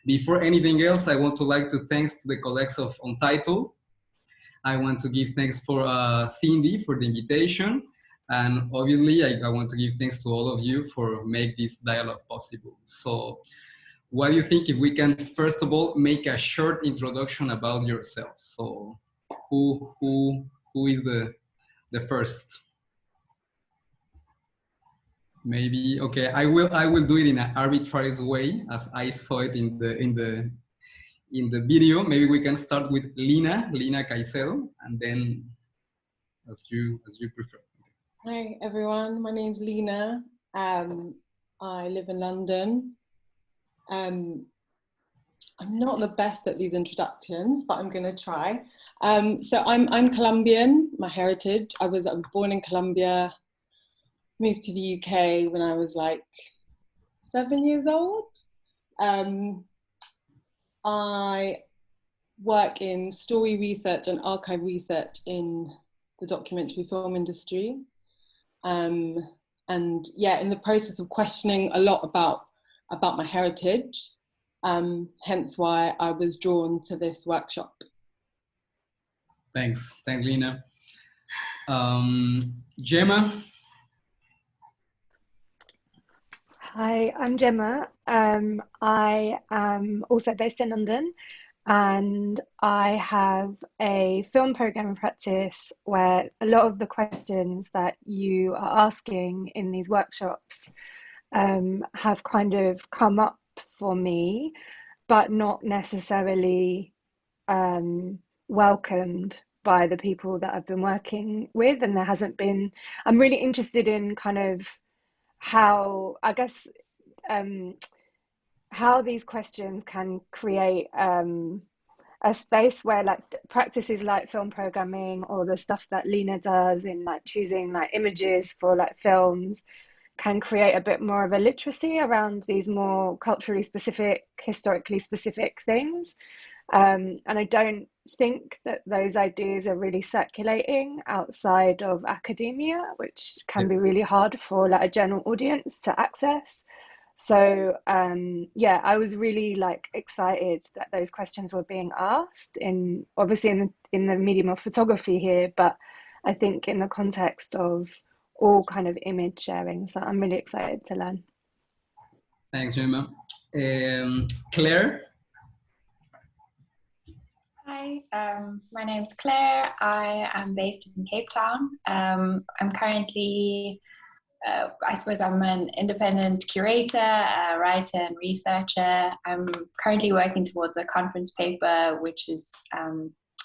Before anything else, I want to like to thanks to the colleagues of Untitled. I want to give thanks for Cindy for the invitation. And obviously, I want to give thanks to all of you for make this dialogue possible. So what do you think if we can, first of all, make a short introduction about yourselves? So who is the first? Maybe, okay, I will do it in an arbitrary way as I saw it in the video. Maybe we can start with Lina Caicedo, and then as you prefer. Hi everyone, my name's Lina. I live in London. I'm not the best at these introductions, but I'm gonna try. So I'm Colombian, my heritage. I was born in Colombia, moved to the UK when I was like 7 years old. I work in story research and archive research in the documentary film industry. And yeah, in the process of questioning a lot about my heritage, hence why I was drawn to this workshop. Thanks, Lina. Gemma. Hi, I'm Gemma. I am also based in London, and I have a film programming practice where a lot of the questions that you are asking in these workshops have kind of come up for me, but not necessarily welcomed by the people that I've been working with. And there hasn't been, I'm really interested in kind of how, I guess, how these questions can create a space where like practices like film programming or the stuff that Lina does in like choosing like images for like films can create a bit more of a literacy around these more culturally specific, historically specific things. And I don't think that those ideas are really circulating outside of academia, which can be really hard for like a general audience to access. So yeah, I was really like excited that those questions were being asked in obviously in the medium of photography here, but I think in the context of all kind of image sharing. So I'm really excited to learn. Thanks, Gemma. Claire. Hi, my name's Claire. I am based in Cape Town. I'm currently, I suppose I'm an independent curator, writer and researcher. I'm currently working towards a conference paper, which is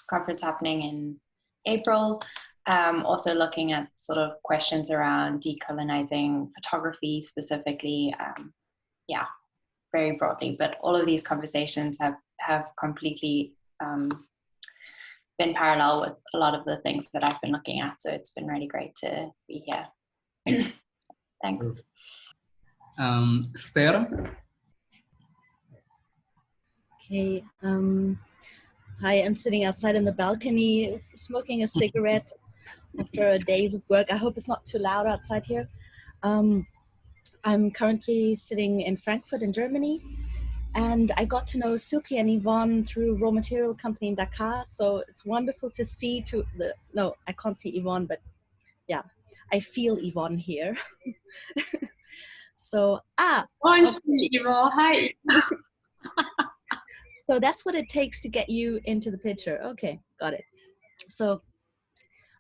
conference happening in April. Also looking at sort of questions around decolonizing photography specifically, yeah, very broadly, but all of these conversations have completely been parallel with a lot of the things that I've been looking at. So it's been really great to be here. Thanks. Esther. Okay. Hi, I'm sitting outside in the balcony smoking a cigarette after a days of work. I hope it's not too loud outside here. I'm currently sitting in Frankfurt in Germany, and I got to know Suki and Yvonne through Raw Material Company in Dakar. So it's wonderful to see no, I can't see Yvonne, but yeah, I feel Yvonne here. So, Yvonne, hi. So that's what it takes to get you into the picture. Okay, got it. So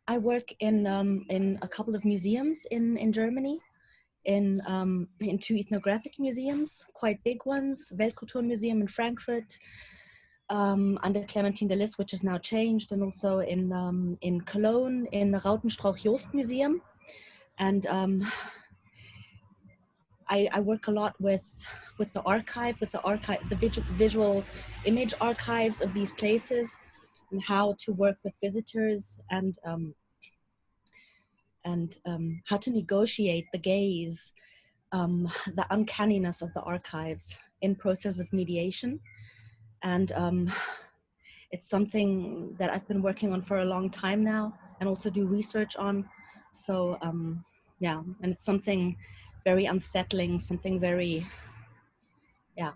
I work in a couple of museums in Germany, in two ethnographic museums, quite big ones, Weltkulturmuseum in Frankfurt, under Clementine de Lis, which is now changed, and also in Cologne, in the Rautenstrauch-Jost Museum. And I work a lot with the archive, the visual image archives of these places, and how to work with visitors, and how to negotiate the gaze, the uncanniness of the archives in process of mediation. And it's something that I've been working on for a long time now, and also do research on. So yeah, and it's something very unsettling, something very, yeah,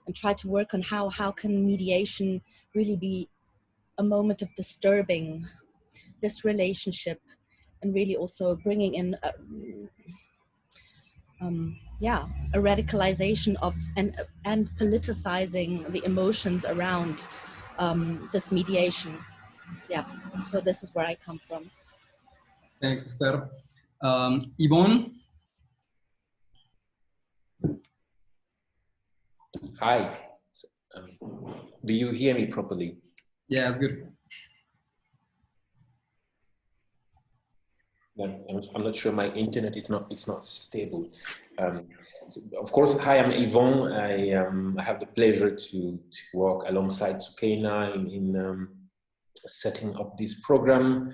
and try to work on how can mediation really be a moment of disturbing this relationship, and really also bringing in a radicalization of and politicizing the emotions around this mediation. Yeah, so this is where I come from. Thanks, Esther. Yvonne? Hi. Do you hear me properly? Yeah, it's good. I'm not sure my internet it's not stable. So of course, hi, I'm Yvonne. I have the pleasure to work alongside Sukaina in setting up this program.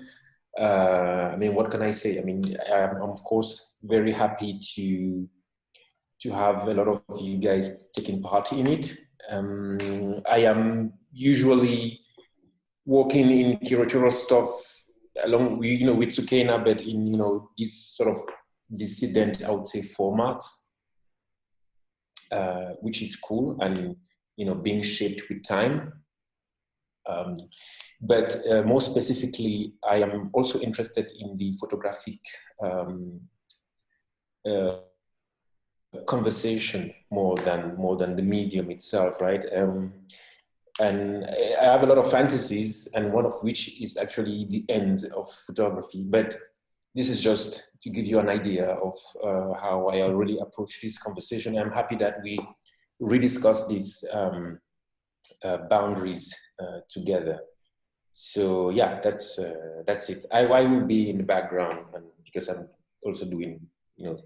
I mean, what can I say? I mean, I'm of course very happy to have a lot of you guys taking part in it. I am usually working in curatorial stuff along with, with Sukaina, but in, this sort of dissident, I would say, format, which is cool and, being shaped with time. But more specifically, I am also interested in the photographic conversation more than the medium itself, right? And I have a lot of fantasies, and one of which is actually the end of photography. But this is just to give you an idea of how I really approach this conversation. I'm happy that we rediscuss these boundaries together. So yeah, that's it. I will be in the background, and because I'm also doing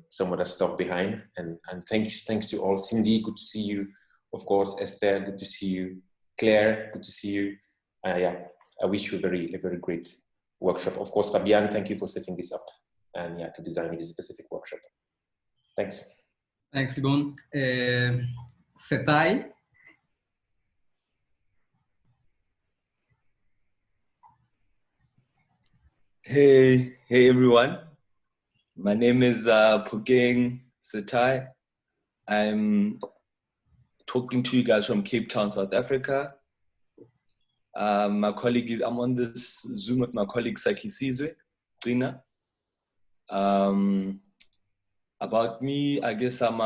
some other stuff behind. And thanks to all. Cindy, good to see you. Of course, Esther, good to see you. Claire, good to see you. Yeah, I wish you a very great workshop. Of course, Fabian, thank you for setting this up and yeah, to design this specific workshop. Thanks. Thanks, Yvonne. Setai? Hey everyone. My name is Pugeng Setai. I'm talking to you guys from Cape Town, South Africa. I'm on this Zoom with my colleague Saki Sizwe, Rina. About me, I guess I'm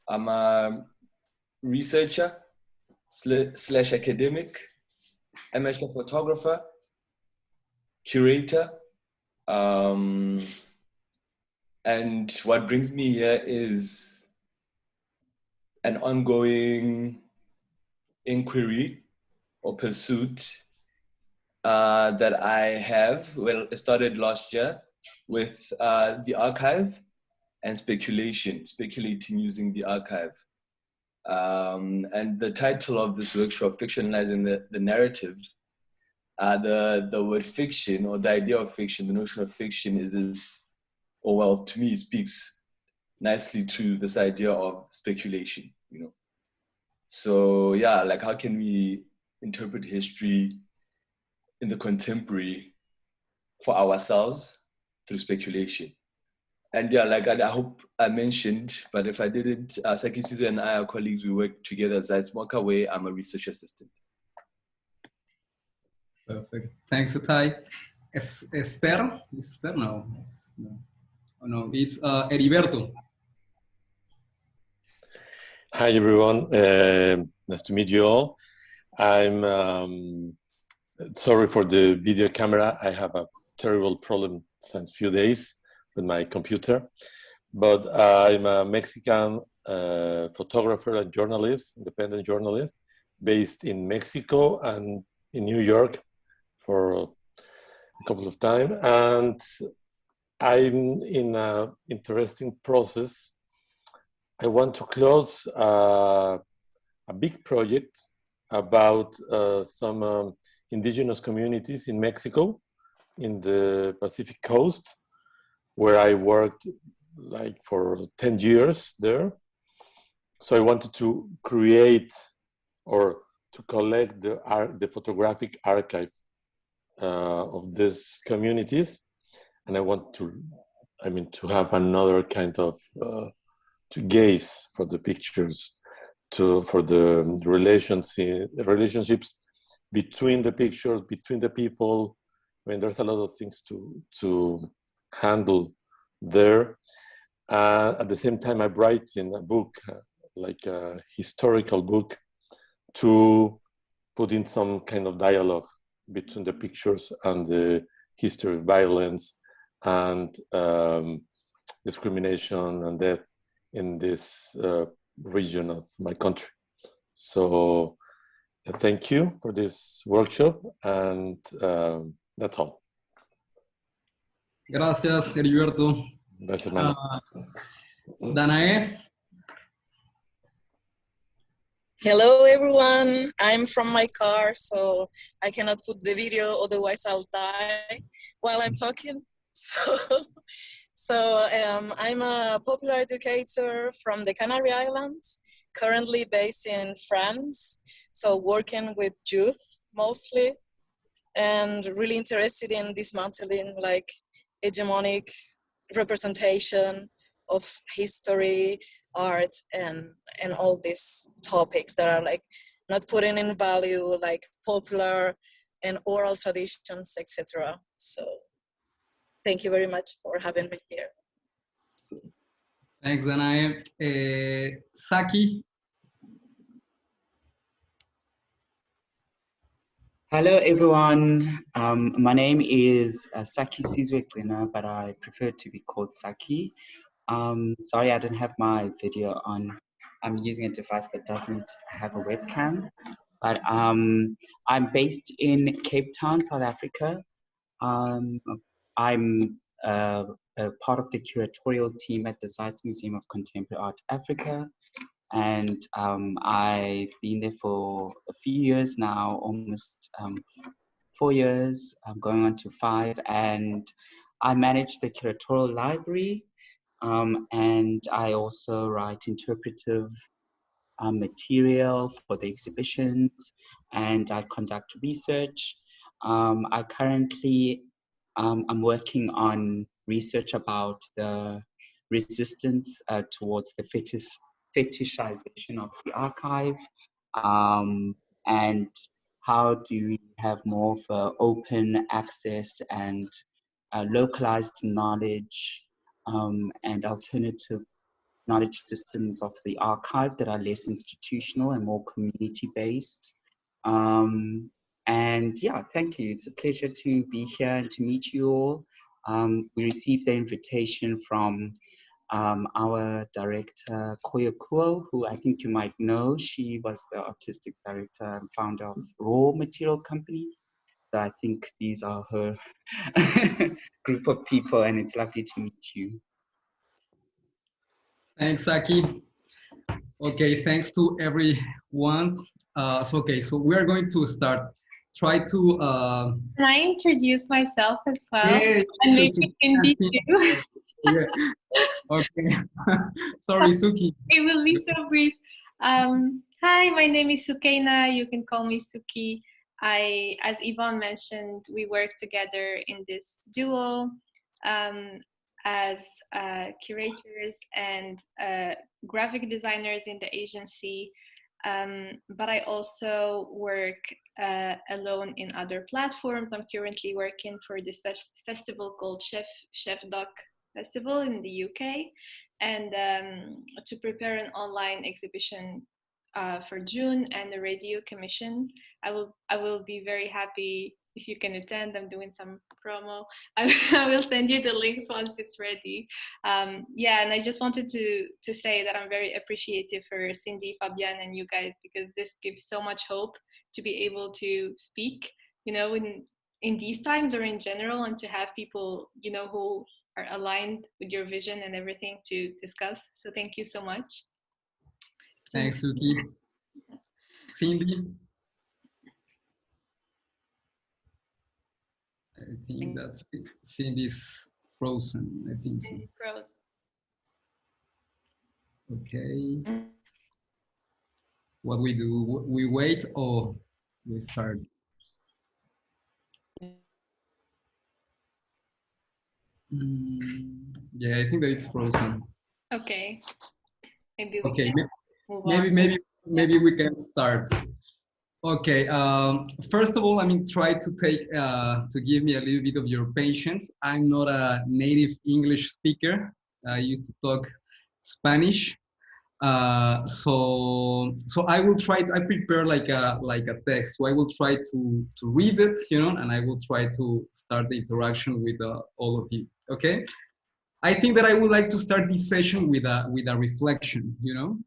a researcher / academic, amateur photographer, curator. And what brings me here is an ongoing inquiry or pursuit that I have. Well, it started last year with the archive and speculating using the archive. And the title of this workshop, Fictionalizing the Narrative, the word fiction, or the idea of fiction, the notion of fiction is this, or well, to me, it speaks nicely to this idea of speculation, So yeah, like how can we interpret history in the contemporary for ourselves through speculation? And yeah, like I hope I mentioned, but if I didn't, Saki Sizwe and I are colleagues, we work together at Zeitsmoka, where I'm a research assistant. Perfect. Thanks, Setai. Esther? Is Esther? No. No. Oh, no, it's Heriberto. Hi, everyone. Nice to meet you all. I'm sorry for the video camera. I have a terrible problem since a few days with my computer. But I'm a Mexican photographer and journalist, independent journalist, based in Mexico and in New York for a couple of times. And I'm in an interesting process. I want to close a big project about some indigenous communities in Mexico, in the Pacific coast, where I worked like for 10 years there. So I wanted to create or to collect the photographic archive of these communities. And I want to have another kind of to gaze for the pictures for the relationships between the pictures, between the people. I mean, there's a lot of things to handle there. At the same time, I'm writing a book, like a historical book, to put in some kind of dialogue between the pictures and the history of violence and discrimination and death in this region of my country. So thank you for this workshop, and that's all. Gracias, Heriberto. Gracias, hermano. Danae. Hello, everyone. I'm from my car, so I cannot put the video, otherwise I'll die while I'm talking. So I'm a popular educator from the Canary Islands, currently based in France, so working with youth mostly, and really interested in dismantling like hegemonic representation of history, art, and all these topics that are like not putting in value like popular and oral traditions, etc. So thank you very much for having me here. Thanks, Danae. Saki. Hello, everyone. My name is Saki Sizwe, but I prefer to be called Saki. Sorry, I don't have my video on. I'm using a device that doesn't have a webcam, but I'm based in Cape Town, South Africa. I'm a part of the curatorial team at the Zeiss Museum of Contemporary Art Africa. And I've been there for a few years now, almost 4 years. I'm going on to 5, and I manage the curatorial library, and I also write interpretive material for the exhibitions, and I conduct research. I currently I'm working on research about the resistance towards the fetishization of the archive, and how do we have more of open access and localized knowledge and alternative knowledge systems of the archive that are less institutional and more community-based. And yeah, thank you. It's a pleasure to be here and to meet you all. We received the invitation from our director, Koyo Kuo, who I think you might know. She was the artistic director and founder of Raw Material Company. So I think these are her group of people, and it's lovely to meet you. Thanks, Saki. Okay, thanks to everyone. So we are going to start. Try to. Can I introduce myself as well? Yeah, and maybe Cindy too. Yeah. Okay. Sorry, Suki. It will be so brief. Hi, my name is Sukaina. You can call me Suki. As Yvonne mentioned, we work together in this duo as curators and graphic designers in the agency. But I also work alone in other platforms. I'm currently working for this festival called Chef Doc Festival in the UK, and to prepare an online exhibition for June and a radio commission. I will be very happy if you can attend. I'm doing some promo. I will send you the links once it's ready. Yeah, and I just wanted to say that I'm very appreciative for Cindy, Fabian, and you guys, because this gives so much hope to be able to speak, you know, in these times or in general, and to have people, you know, who are aligned with your vision and everything to discuss. So thank you so much. Thanks, Suki. Cindy? I think that's Cindy's frozen, I think so. Froze. Okay. What we do, we wait or we start? Yeah, I think that it's frozen. Okay. Maybe we Okay, can move maybe on. maybe maybe we can start. Okay, first of all, I mean, try to take, to give me a little bit of your patience. I'm not a native English speaker. I used to talk Spanish. So I will try to, I prepare like a text. So I will try to read it, you know, and I will try to start the interaction with all of you, okay? I think that I would like to start this session with a reflection, you know?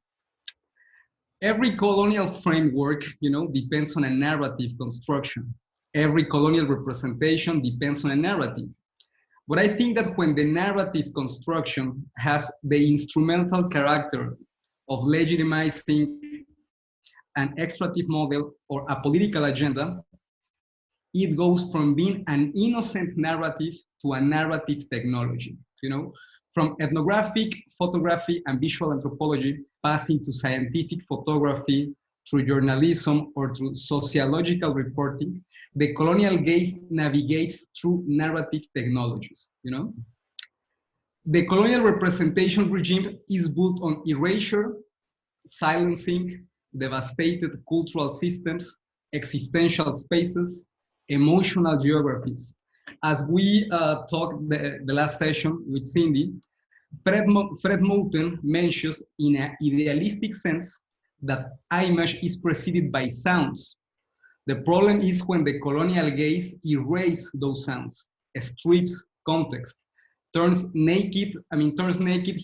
Every colonial framework, you know, depends on a narrative construction. Every colonial representation depends on a narrative. But I think that when the narrative construction has the instrumental character of legitimizing an extractive model or a political agenda, it goes from being an innocent narrative to a narrative technology, you know? From ethnographic, photography, and visual anthropology, passing to scientific photography, through journalism, or through sociological reporting, the colonial gaze navigates through narrative technologies, you know? The colonial representation regime is built on erasure, silencing, devastated cultural systems, existential spaces, emotional geographies. As we talked the last session with Cindy, Fred Moten mentions in an idealistic sense that image is preceded by sounds. The problem is when the colonial gaze erases those sounds, strips context, turns naked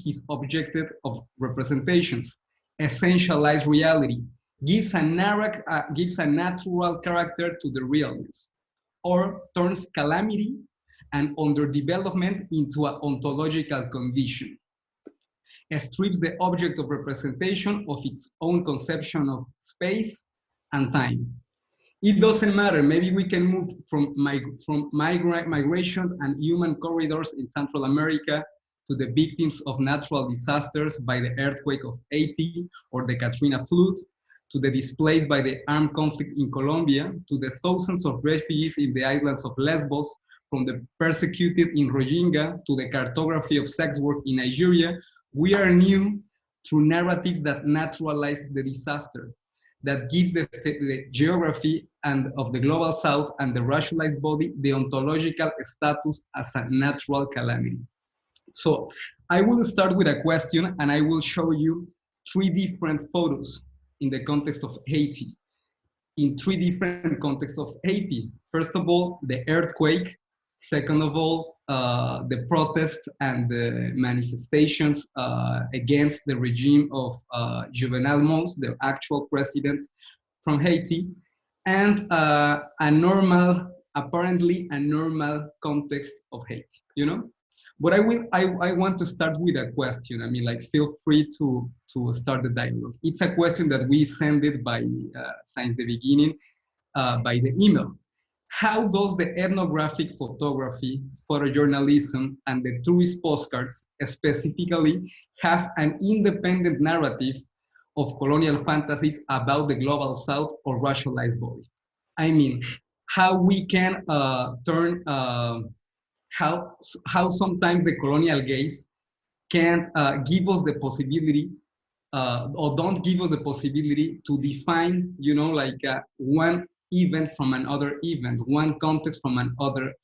his objective of representations, essentialized reality, gives a natural character to the realness, or turns calamity and underdevelopment into an ontological condition, strips the object of representation of its own conception of space and time. It doesn't matter, maybe we can move from migration and human corridors in Central America to the victims of natural disasters by the earthquake of Haiti or the Katrina flood, to the displaced by the armed conflict in Colombia, to the thousands of refugees in the islands of Lesbos, from the persecuted in Rohingya to the cartography of sex work in Nigeria. We are new through narratives that naturalize the disaster, that gives the geography and of the global south and the racialized body the ontological status as a natural calamity. So I will start with a question and I will show you 3 different photos in the context of Haiti, in 3 different contexts of Haiti. First of all, the earthquake. Second of all, the protests and the manifestations against the regime of Juvenal Moïse, the actual president from Haiti, and apparently a normal context of Haiti, you know? But I want to start with a question. I mean, like, feel free to start the dialogue. It's a question that we sent it by, since the beginning, by the email. How does the ethnographic photography, photojournalism, and the tourist postcards specifically have an independent narrative of colonial fantasies about the global south or racialized body? I mean, how we can turn, how sometimes the colonial gaze can give us the possibility or don't give us the possibility to define, you know, like one event from another event, one context from another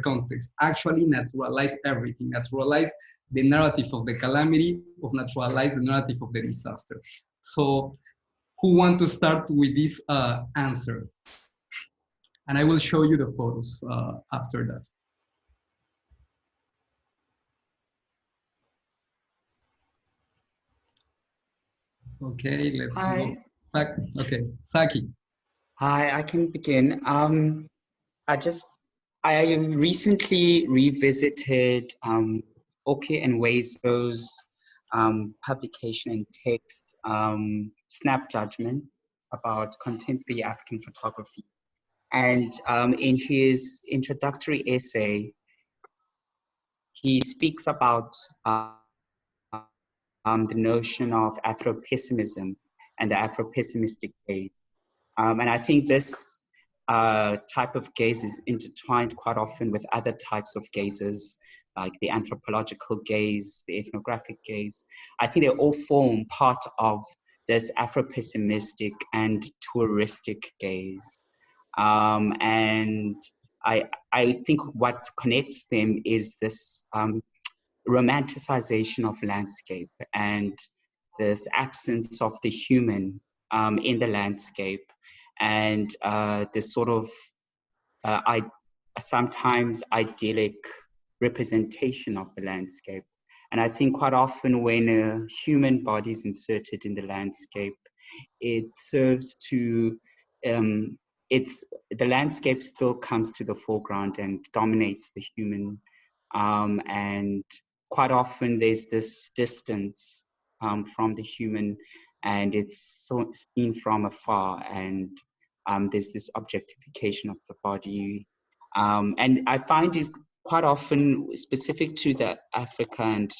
context. Actually naturalize everything, naturalize the narrative of the calamity, of naturalize the narrative of the disaster. So who want to start with this answer? And I will show you the photos after that. Okay, let's see. Okay, Saki. Hi, I can begin. I recently revisited Oke and Wezo's publication in text, Snap Judgment, about contemporary African photography. And in his introductory essay, he speaks about the notion of Afro-pessimism and the Afro-pessimistic gaze. And I think this type of gaze is intertwined quite often with other types of gazes, like the anthropological gaze, the ethnographic gaze. I think they all form part of this Afro-pessimistic and touristic gaze. And I think what connects them is this romanticization of landscape and this absence of the human in the landscape, and this sort of sometimes idyllic representation of the landscape. And I think quite often when a human body is inserted in the landscape, it serves to, the landscape still comes to the foreground and dominates the human. And quite often there's this distance from the human, and it's seen from afar, and there's this objectification of the body. And I find it quite often specific to the Africa and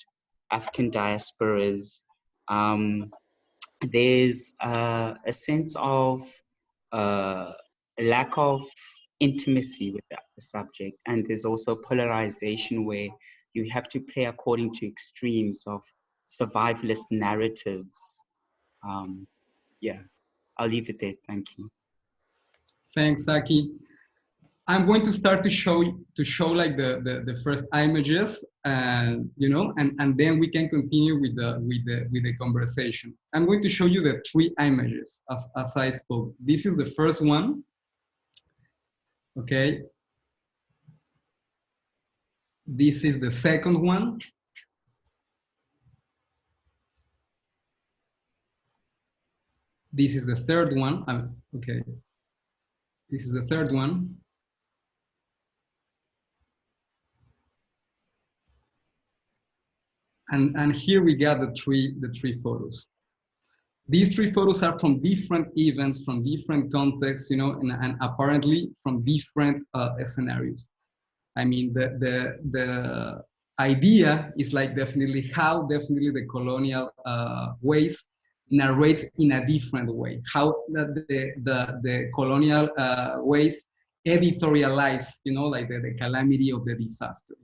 African diasporas. There's a sense of lack of intimacy with the subject, and there's also polarization where you have to play according to extremes of survivalist narratives. Yeah, I'll leave it there. Thank you. Thanks, Saki. I'm going to start to show like the first images, and and then we can continue with the conversation. I'm going to show you the 3 images as I spoke. This is the first one. Okay. This is the second one. This is the third one. Okay. This is the third one. And here we got the three photos. These 3 photos are from different events, from different contexts, and apparently from different scenarios. I mean, the idea is like definitely the colonial ways narrates in a different way. How the colonial ways editorialize, like the calamity of the disaster,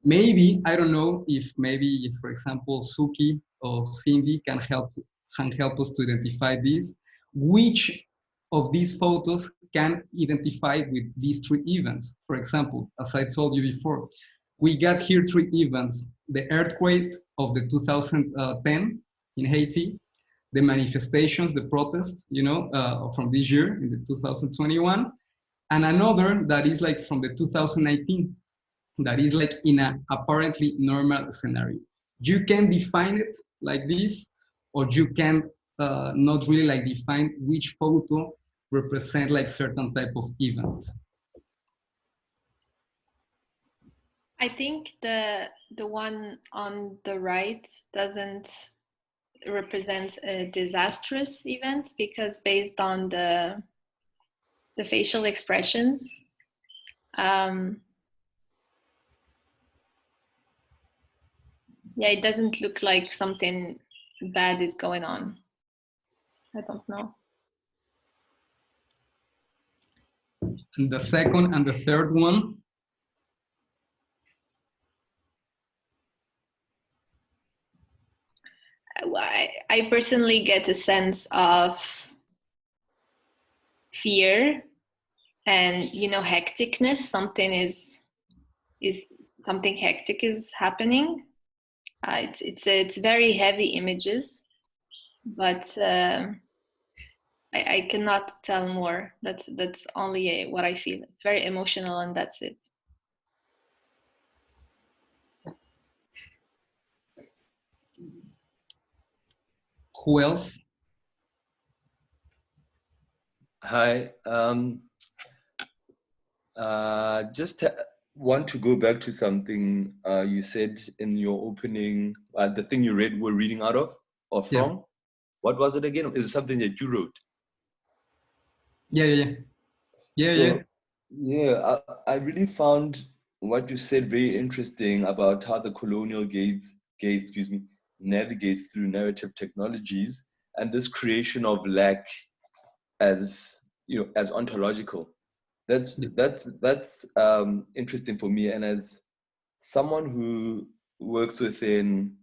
Maybe, I don't know if for example, Suki or Cindy can help us to identify this. Which of these photos can identify with these 3 events? For example, as I told you before, we got here 3 events: the earthquake of the 2010 in Haiti, the manifestations, the protests, from this year in the 2021, and another that is like from the 2019. That is like in an apparently normal scenario. You can define it like this, or you can not really like define which photo represent like certain type of event. I think the one on the right doesn't represent a disastrous event, because based on the facial expressions, yeah, it doesn't look like something bad is going on. I don't know. And the second and the third one. I personally get a sense of fear and, hecticness. Something hectic is happening. It's very heavy images, but I cannot tell more. That's only what I feel. It's very emotional, and that's it. Who else? Hi. Just want to go back to something you said in your opening, the thing you were reading out of or from. Yeah. What was it again? Is it something that you wrote? Yeah. I really found what you said very interesting about how the colonial gaze navigates through narrative technologies and this creation of lack as ontological. That's interesting for me, and as someone who works within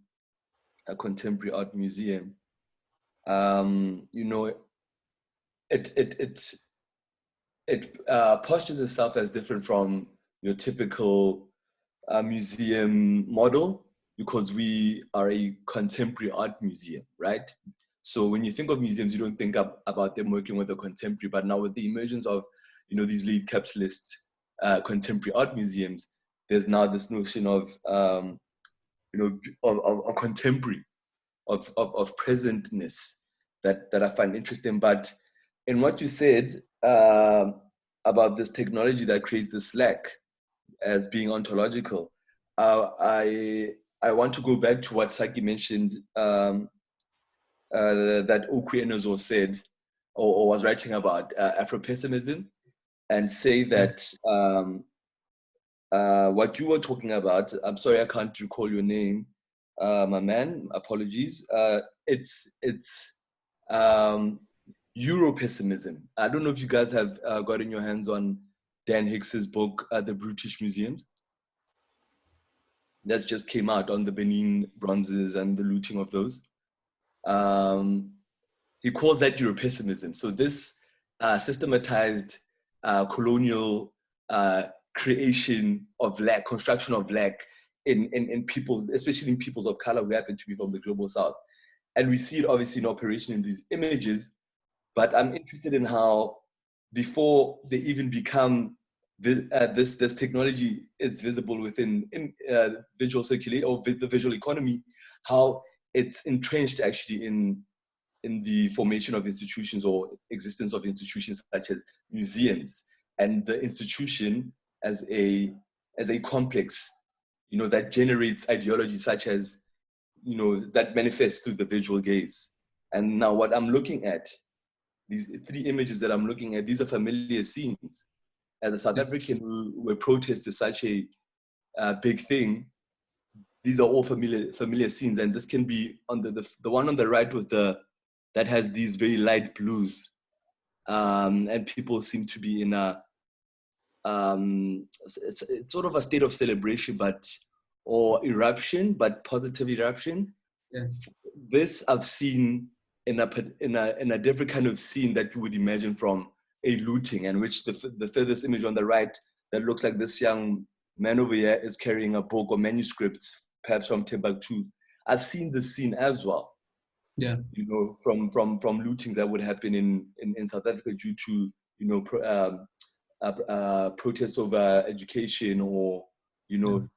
a contemporary art museum, you know, it postures itself as different from your typical museum model, because we are a contemporary art museum, right? So when you think of museums, you don't think about them working with the contemporary, but now with the emergence of, you know, these lead capitalist contemporary art museums, there's now this notion of, you know, of contemporary, of presentness that I find interesting. But in what you said about this technology that creates the slack as being ontological, I want to go back to what Saki mentioned, that Okwe Enozo said, or was writing about Afro-pessimism, and say that what you were talking about, I'm sorry, I can't recall your name, my man, apologies. It's Euro-pessimism. I don't know if you guys have gotten your hands on Dan Hicks's book, The Brutish Museums. That just came out on the Benin bronzes and the looting of those. He calls that Euro-pessimism. So this systematized colonial creation of black, construction of black in peoples, especially in peoples of color who happen to be from the global south. And we see it obviously in operation in these images, but I'm interested in how, before they even become, this technology is visible within visual circulate or the visual economy, how it's entrenched actually in the formation of institutions or existence of institutions such as museums, and the institution as a complex, you know, that generates ideology such as, you know, that manifests through the visual gaze. And now what I'm looking at, these three images that I'm looking at, these are familiar scenes. As a South African where protest is such a big thing, these are all familiar scenes. And this can be on the one on the right with that has these very light blues. And people seem to be in a, it's sort of a state of celebration, or eruption, but positive eruption. Yeah. This I've seen in a different kind of scene that you would imagine from a looting, and which the furthest image on the right that looks like this young man over here is carrying a book or manuscripts, perhaps from Timbuktu. I've seen this scene as well. Yeah. You know, from lootings that would happen in South Africa due to, you know, protests over education, or, you know,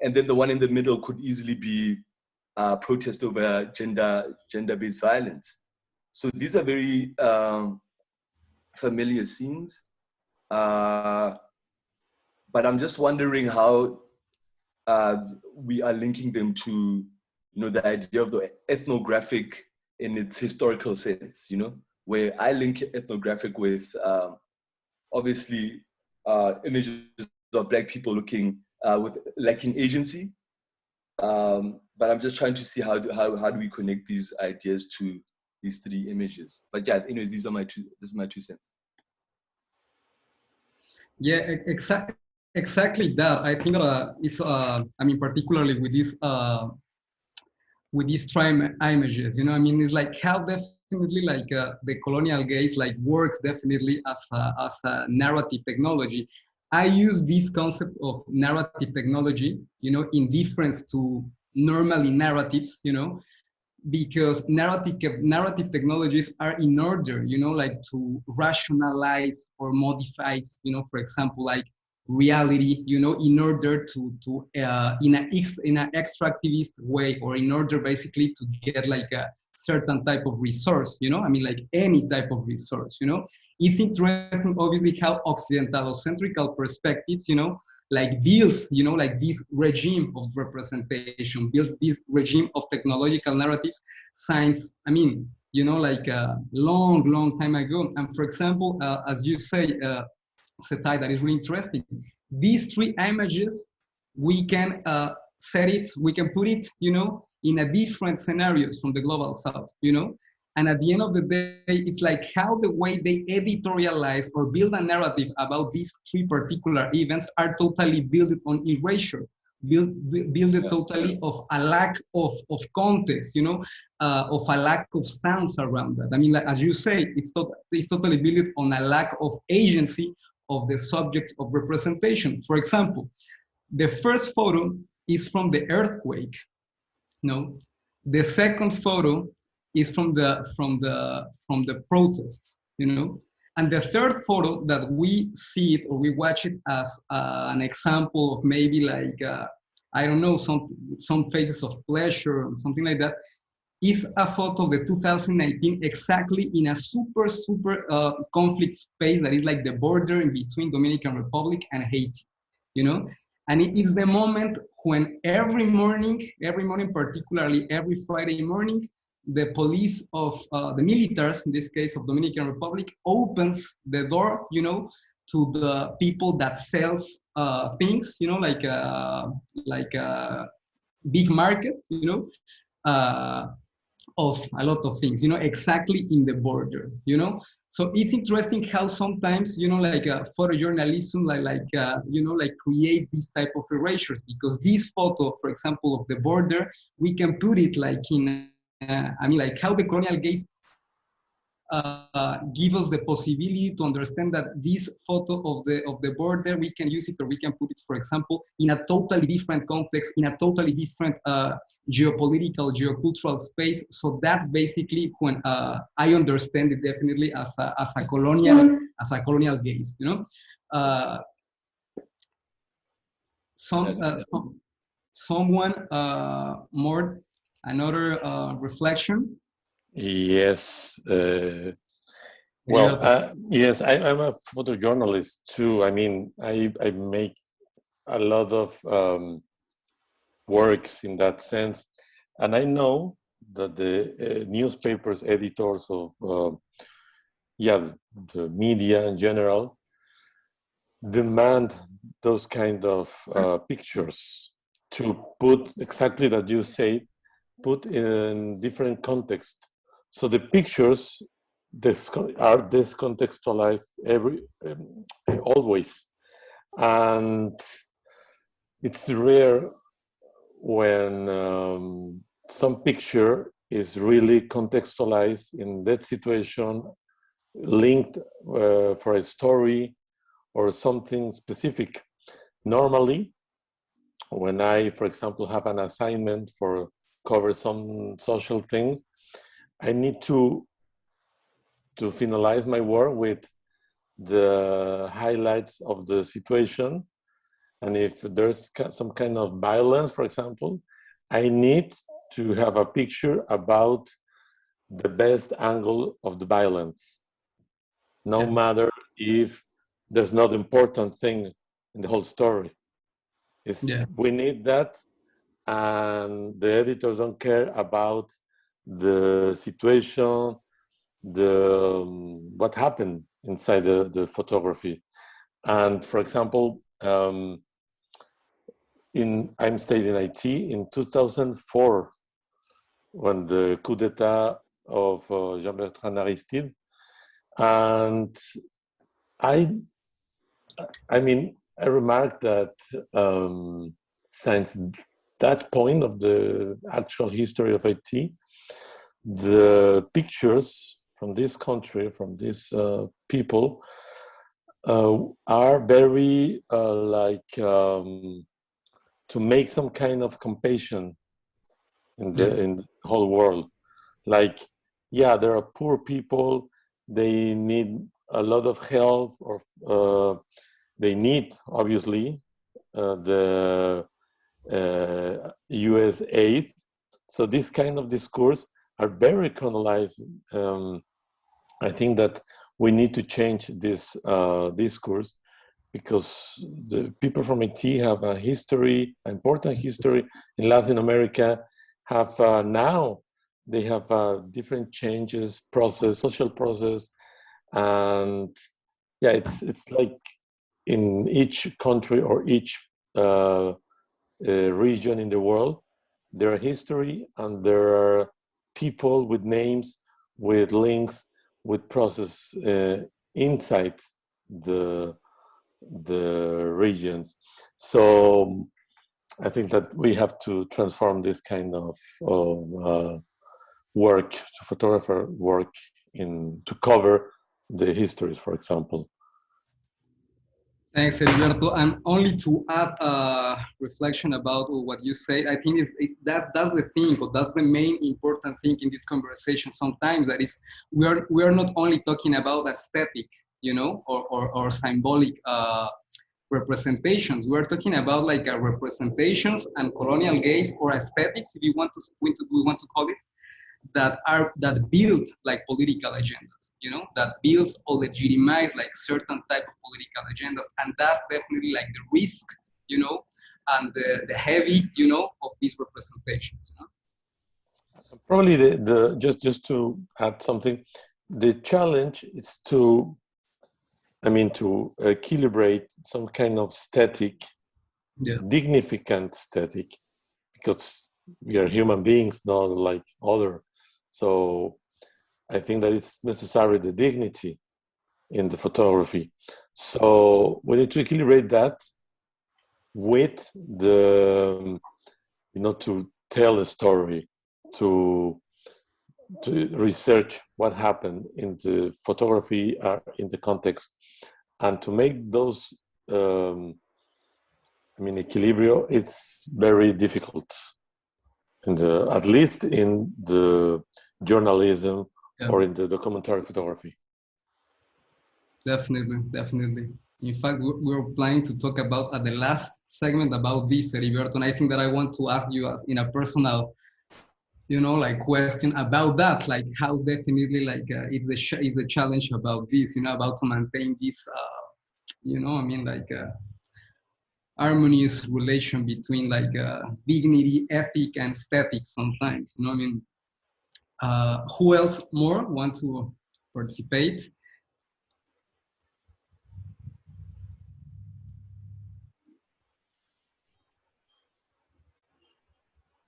and then the one in the middle could easily be protest over gender-based violence. So these are very familiar scenes, but I'm just wondering how we are linking them to, you know, the idea of the ethnographic in its historical sense, you know, where I link ethnographic with obviously images of Black people looking with lacking agency, but I'm just trying to see how do we connect these ideas to these three images. But yeah, anyway, this is my 2 cents. Yeah, exactly that. I think that it's, I mean, particularly with these tri images, you know, I mean, it's like how definitely like the colonial gaze like works definitely as a narrative technology. I use this concept of narrative technology, you know, in difference to normally narratives, you know, because narrative technologies are in order, you know, like to rationalize or modify, you know, for example, like reality, you know, in order to in an extractivist way, or in order basically to get like a certain type of resource, you know, I mean, like any type of resource, you know. It's interesting, obviously, how Occidentalocentrical perspectives, you know, like builds, you know, like this regime of representation, builds this regime of technological narratives since, I mean, you know, like a long time ago. And for example, as you say, Setai, that is really interesting. These three images, we can we can put it, you know, in a different scenarios from the global south, you know. And at the end of the day, it's like how the way they editorialize or build a narrative about these three particular events are totally built on erasure, build it totally of a lack of context, you know. of a lack of sounds around that. I mean, like, as you say, it's totally built on a lack of agency of the subjects of representation. For example, the first photo is from the earthquake. No, the second photo is from the protests. You know, and the third photo that we see it or we watch it as an example of maybe like I don't know, some phases of pleasure or something like that, is a photo of the 2019 exactly in a super conflict space that is like the border in between Dominican Republic and Haiti, you know? And it is the moment when every morning, particularly every Friday morning, the police of the militaries, in this case of Dominican Republic, opens the door, you know, to the people that sells things, you know, like a big market, you know, of a lot of things, you know, exactly in the border, you know. So it's interesting how sometimes, you know, like photojournalism, you know, like create this type of erasures, because this photo, for example, of the border, we can put it like in, I mean, like how the colonial gaze give us the possibility to understand that this photo of the border, we can use it or we can put it, for example, in a totally different context, in a totally different geopolitical, geocultural space. So that's basically when I understand it definitely as a colonial gaze, you know. Someone more, another reflection. Yes. Well, yes, I'm a photojournalist too. I mean, I make a lot of works in that sense. And I know that the newspapers, editors of, the media in general, demand those kind of pictures to put exactly that you say, put in different context. So the pictures are discontextualized always, and it's rare when some picture is really contextualized in that situation, linked for a story or something specific. Normally, when I, for example, have an assignment for cover some social things, I need to finalize my work with the highlights of the situation. And if there's some kind of violence, for example, I need to have a picture about the best angle of the violence, no matter if there's not important thing in the whole story. We need that, and the editors don't care about the situation, what happened inside the photography. And for example, I'm staying in IT in 2004, when the coup d'etat of Jean-Bertrand Aristide, and I mean, I remarked that since that point of the actual history of IT, the pictures from this country, from these people, are very to make some kind of compassion in the whole world. Like, yeah, there are poor people, they need a lot of help, or they need, obviously, the US aid. So this kind of discourse are very colonialized. I think that we need to change this discourse, because the people from IT have a history, important history in Latin America, have now they have different changes, social process, and yeah, it's like in each country or each region in the world, there are history and there are people with names, with links, with process inside the regions. So I think that we have to transform this kind of work, to photographer work to cover the histories, for example. Thanks, Heriberto. And only to add a reflection about what you said, I think that's the thing, or that's the main important thing in this conversation. Sometimes that is, we are not only talking about aesthetic, you know, or symbolic representations. We are talking about like representations and colonial gaze or aesthetics, if you want to, we want to call it, that build like political agendas, you know, that builds or legitimize like certain type of political agendas, and that's definitely like the risk, you know, and the heavy, you know, of these representations. You know? Probably the just to add something, the challenge is to equilibrate some kind of static, dignificant static, because we are human beings, not like other. So I think that it's necessary, the dignity in the photography. So we need to equilibrate that with the, you know, to tell a story, to research what happened in the photography, in the context, and to make those, equilibrium, it's very difficult. At least in the journalism or in the documentary photography. Definitely. In fact, we're planning to talk about at the last segment about this, Heriberto, and I think that I want to ask you as in a personal, you know, like question about that, like how definitely like it's the challenge about this, you know, about to maintain this, you know, I mean, like harmonious relation between like dignity, ethic, and aesthetics sometimes, you know, I mean, who else more want to participate?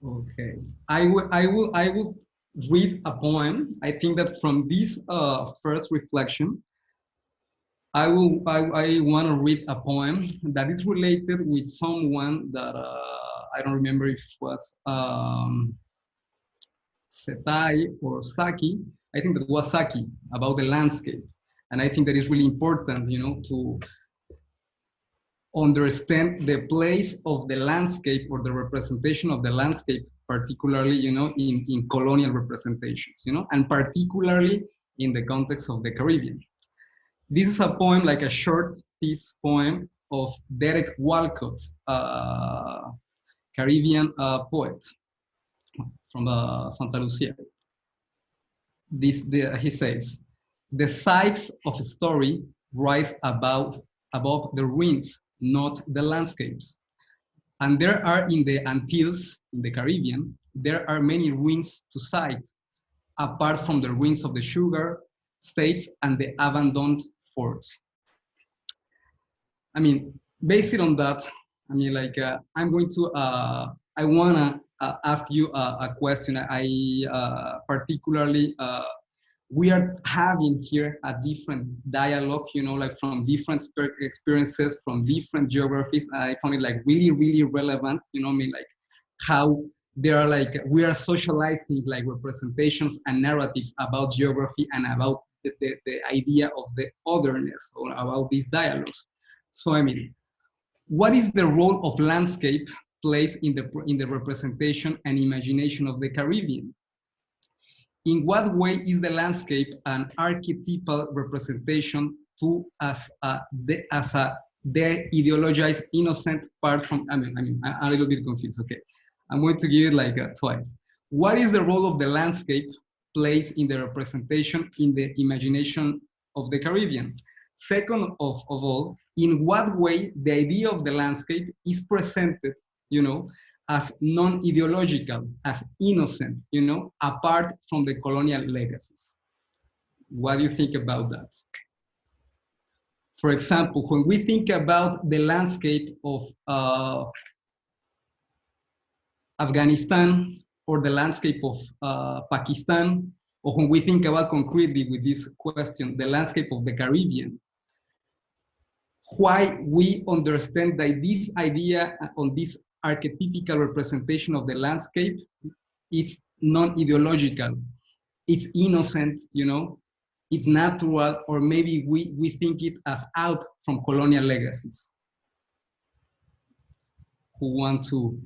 Okay, I will read a poem. I think that from this first reflection, I want to read a poem that is related with someone that I don't remember if it was Setai or Saki. I think that was Saki, about the landscape. And I think that is really important, you know, to understand the place of the landscape or the representation of the landscape, particularly, you know, in colonial representations, you know, and particularly in the context of the Caribbean. This is a poem, like a short piece poem of Derek Walcott, Caribbean poet from Santa Lucia. He says, the sides of a story rise above the ruins, not the landscapes. And there are in the Antilles, in the Caribbean, there are many ruins to sight, apart from the ruins of the sugar states and the abandoned forts. I mean, based on that, I mean, like, I'm going to, I wanna ask you a question. I particularly, we are having here a different dialogue, you know, like from different experiences, from different geographies. I found it like really relevant, you know, I mean, like how there are like, we are socializing like representations and narratives about geography and about the idea of the otherness, or about these dialogues. So, I mean, what is the role of landscape plays in the representation and imagination of the Caribbean? In what way is the landscape an archetypal representation to as a de-ideologized innocent part from, I'm a little bit confused, okay. I'm going to give it like twice. What is the role of the landscape plays in the representation in the imagination of the Caribbean? Second of all, in what way the idea of the landscape is presented, you know, as non-ideological, as innocent, you know, apart from the colonial legacies. What do you think about that? For example, when we think about the landscape of Afghanistan or the landscape of Pakistan, or when we think about concretely with this question, the landscape of the Caribbean, why we understand that this idea on this archetypical representation of the landscape, it's non-ideological, it's innocent, you know, it's natural, or maybe we think it as out from colonial legacies. Who want to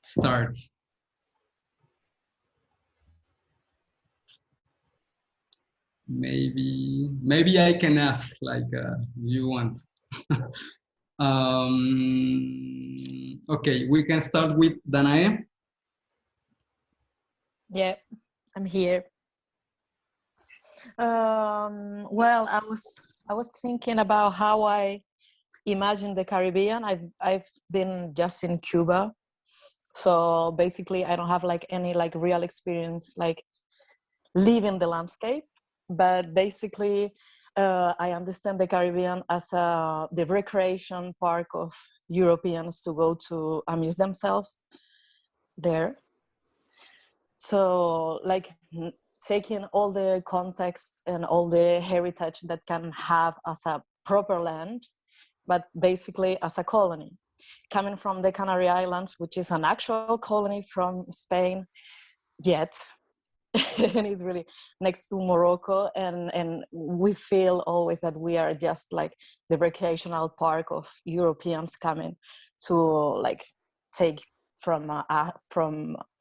start? Maybe I can ask, like, you want. Okay, we can start with Danae. Yeah, I'm here. Well, I was thinking about how I imagine the Caribbean. I've been just in Cuba, so basically I don't have like any like real experience like living the landscape. But basically, I understand the Caribbean as the recreation park of Europeans to go to amuse themselves there. So like taking all the context and all the heritage that can have as a proper land, but basically as a colony. Coming from the Canary Islands, which is an actual colony from Spain, yet, and it's really next to Morocco, and we feel always that we are just like the recreational park of Europeans coming to like take from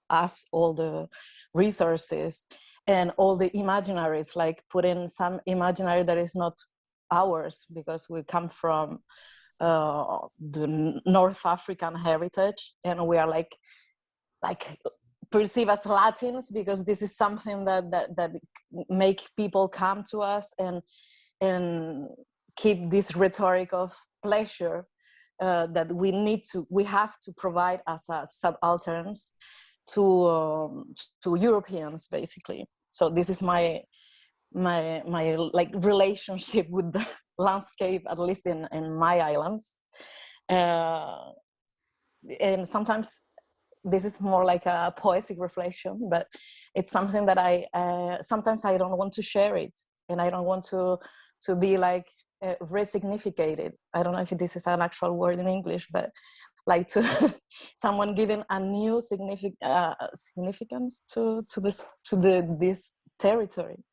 us all the resources and all the imaginaries, like put in some imaginary that is not ours because we come from the North African heritage, and we are like perceived as Latins because this is something that make people come to us and keep this rhetoric of pleasure that we have to provide as a subalterns to Europeans, basically. So this is my like relationship with the landscape, at least in my islands, and sometimes this is more like a poetic reflection, but it's something that I sometimes I don't want to share it, and I don't want to be like resignificated. I don't know if this is an actual word in English, but like to someone giving a new significance to this territory,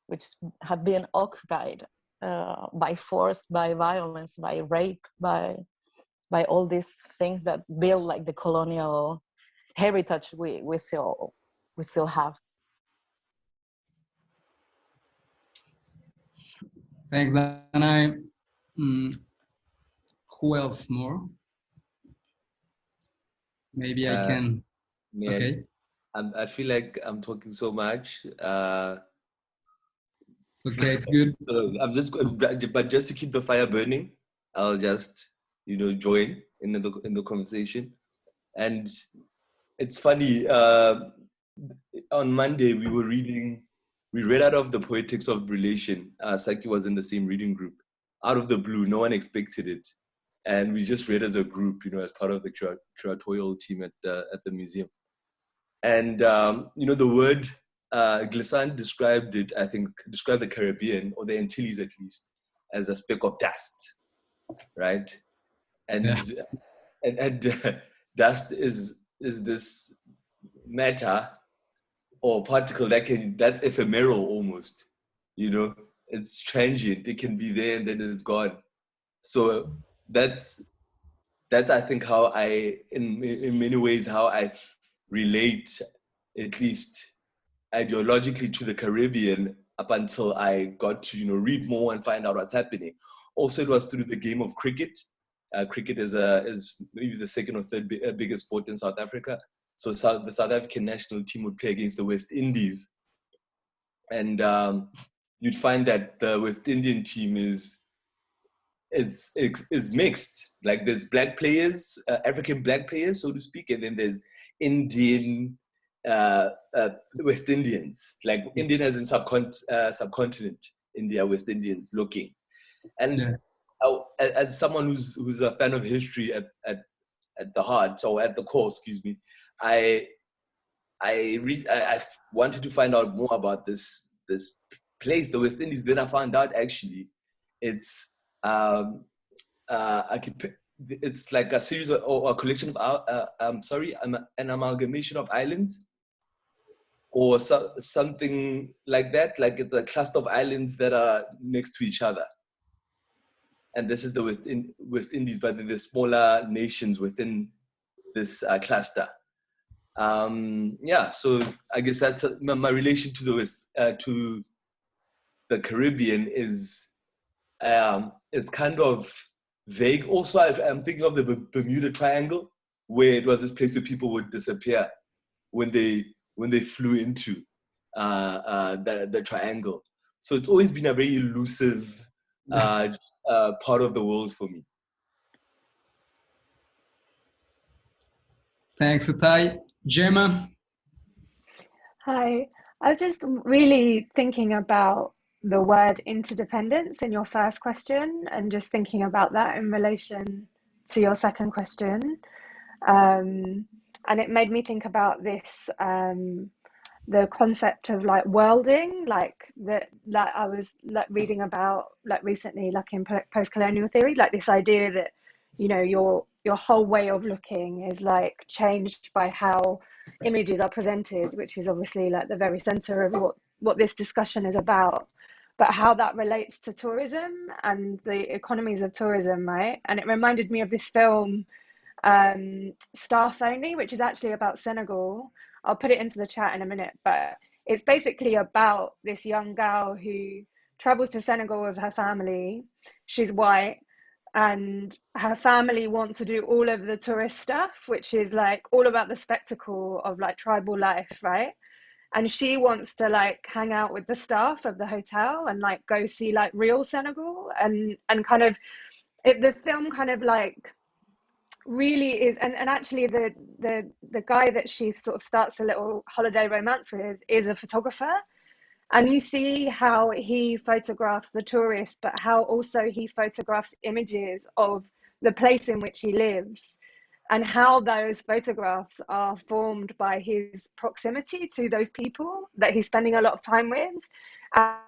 which had been occupied by force, by violence, by rape, by all these things that build like the colonial heritage we still have. Thanks, Danae. Who else more? Maybe I can. Man, okay. I feel like I'm talking so much. It's okay. It's good. I'm just, but just to keep the fire burning, I'll just join in the conversation. And it's funny. On Monday we read out of the Poetics of Relation. Saki was in the same reading group. Out of the blue, no one expected it, and we just read as a group, as part of the curatorial team at the museum. And the word Glissant described the Caribbean, or the Antilles at least, as a speck of dust, right? And dust is this matter or particle that's ephemeral almost, it's transient. It can be there and then it's gone. So that's I think how I, in many ways, how I relate, at least ideologically, to the Caribbean up until I got to read more and find out what's happening. Also, it was through the game of cricket. Cricket is maybe the second or third biggest sport in South Africa. So the South African national team would play against the West Indies, and you'd find that the West Indian team is mixed. Like there's black players, African black players, so to speak, and then there's Indian West Indians, like Indian as in subcontinent India, West Indians looking. And as someone who's a fan of history at the heart, or at the core, excuse me, I wanted to find out more about this place, the West Indies. Then I found out actually it's it's like a series or a collection of an amalgamation of islands, or something like that. Like it's a cluster of islands that are next to each other. And this is the West Indies, but the smaller nations within this cluster. Yeah, so I guess that's my relation to to the Caribbean is kind of vague. Also, I'm thinking of the Bermuda Triangle, where it was this place where people would disappear when they flew into the triangle. So it's always been a very elusive part of the world for me. Thanks, Utai. Gemma? Hi, I was just really thinking about the word interdependence in your first question and just thinking about that in relation to your second question. And it made me think about this, the concept of like worlding, like I was like reading about like recently, like in post-colonial theory, like this idea that, you know, your whole way of looking is like changed by how images are presented, which is obviously like the very center of what this discussion is about, but how that relates to tourism and the economies of tourism, right? And it reminded me of this film, Staff Only, which is actually about Senegal. I'll put it into the chat in a minute, but it's basically about this young girl who travels to Senegal with her family. She's white, and her family want to do all of the tourist stuff, which is like all about the spectacle of like tribal life, right? And she wants to like hang out with the staff of the hotel and like go see like real Senegal, and kind of the film kind of like really is, and actually the guy that she sort of starts a little holiday romance with is a photographer, and you see how he photographs the tourist, but how also he photographs images of the place in which he lives, and how those photographs are formed by his proximity to those people that he's spending a lot of time with,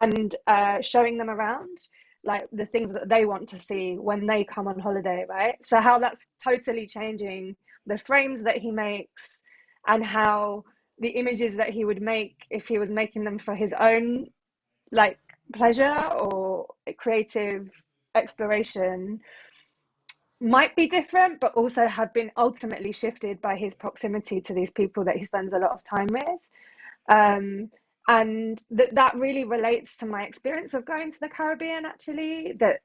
and showing them around like the things that they want to see when they come on holiday, right? So how that's totally changing the frames that he makes, and how the images that he would make if he was making them for his own like pleasure or creative exploration might be different, but also have been ultimately shifted by his proximity to these people that he spends a lot of time with. And that really relates to my experience of going to the Caribbean, actually, that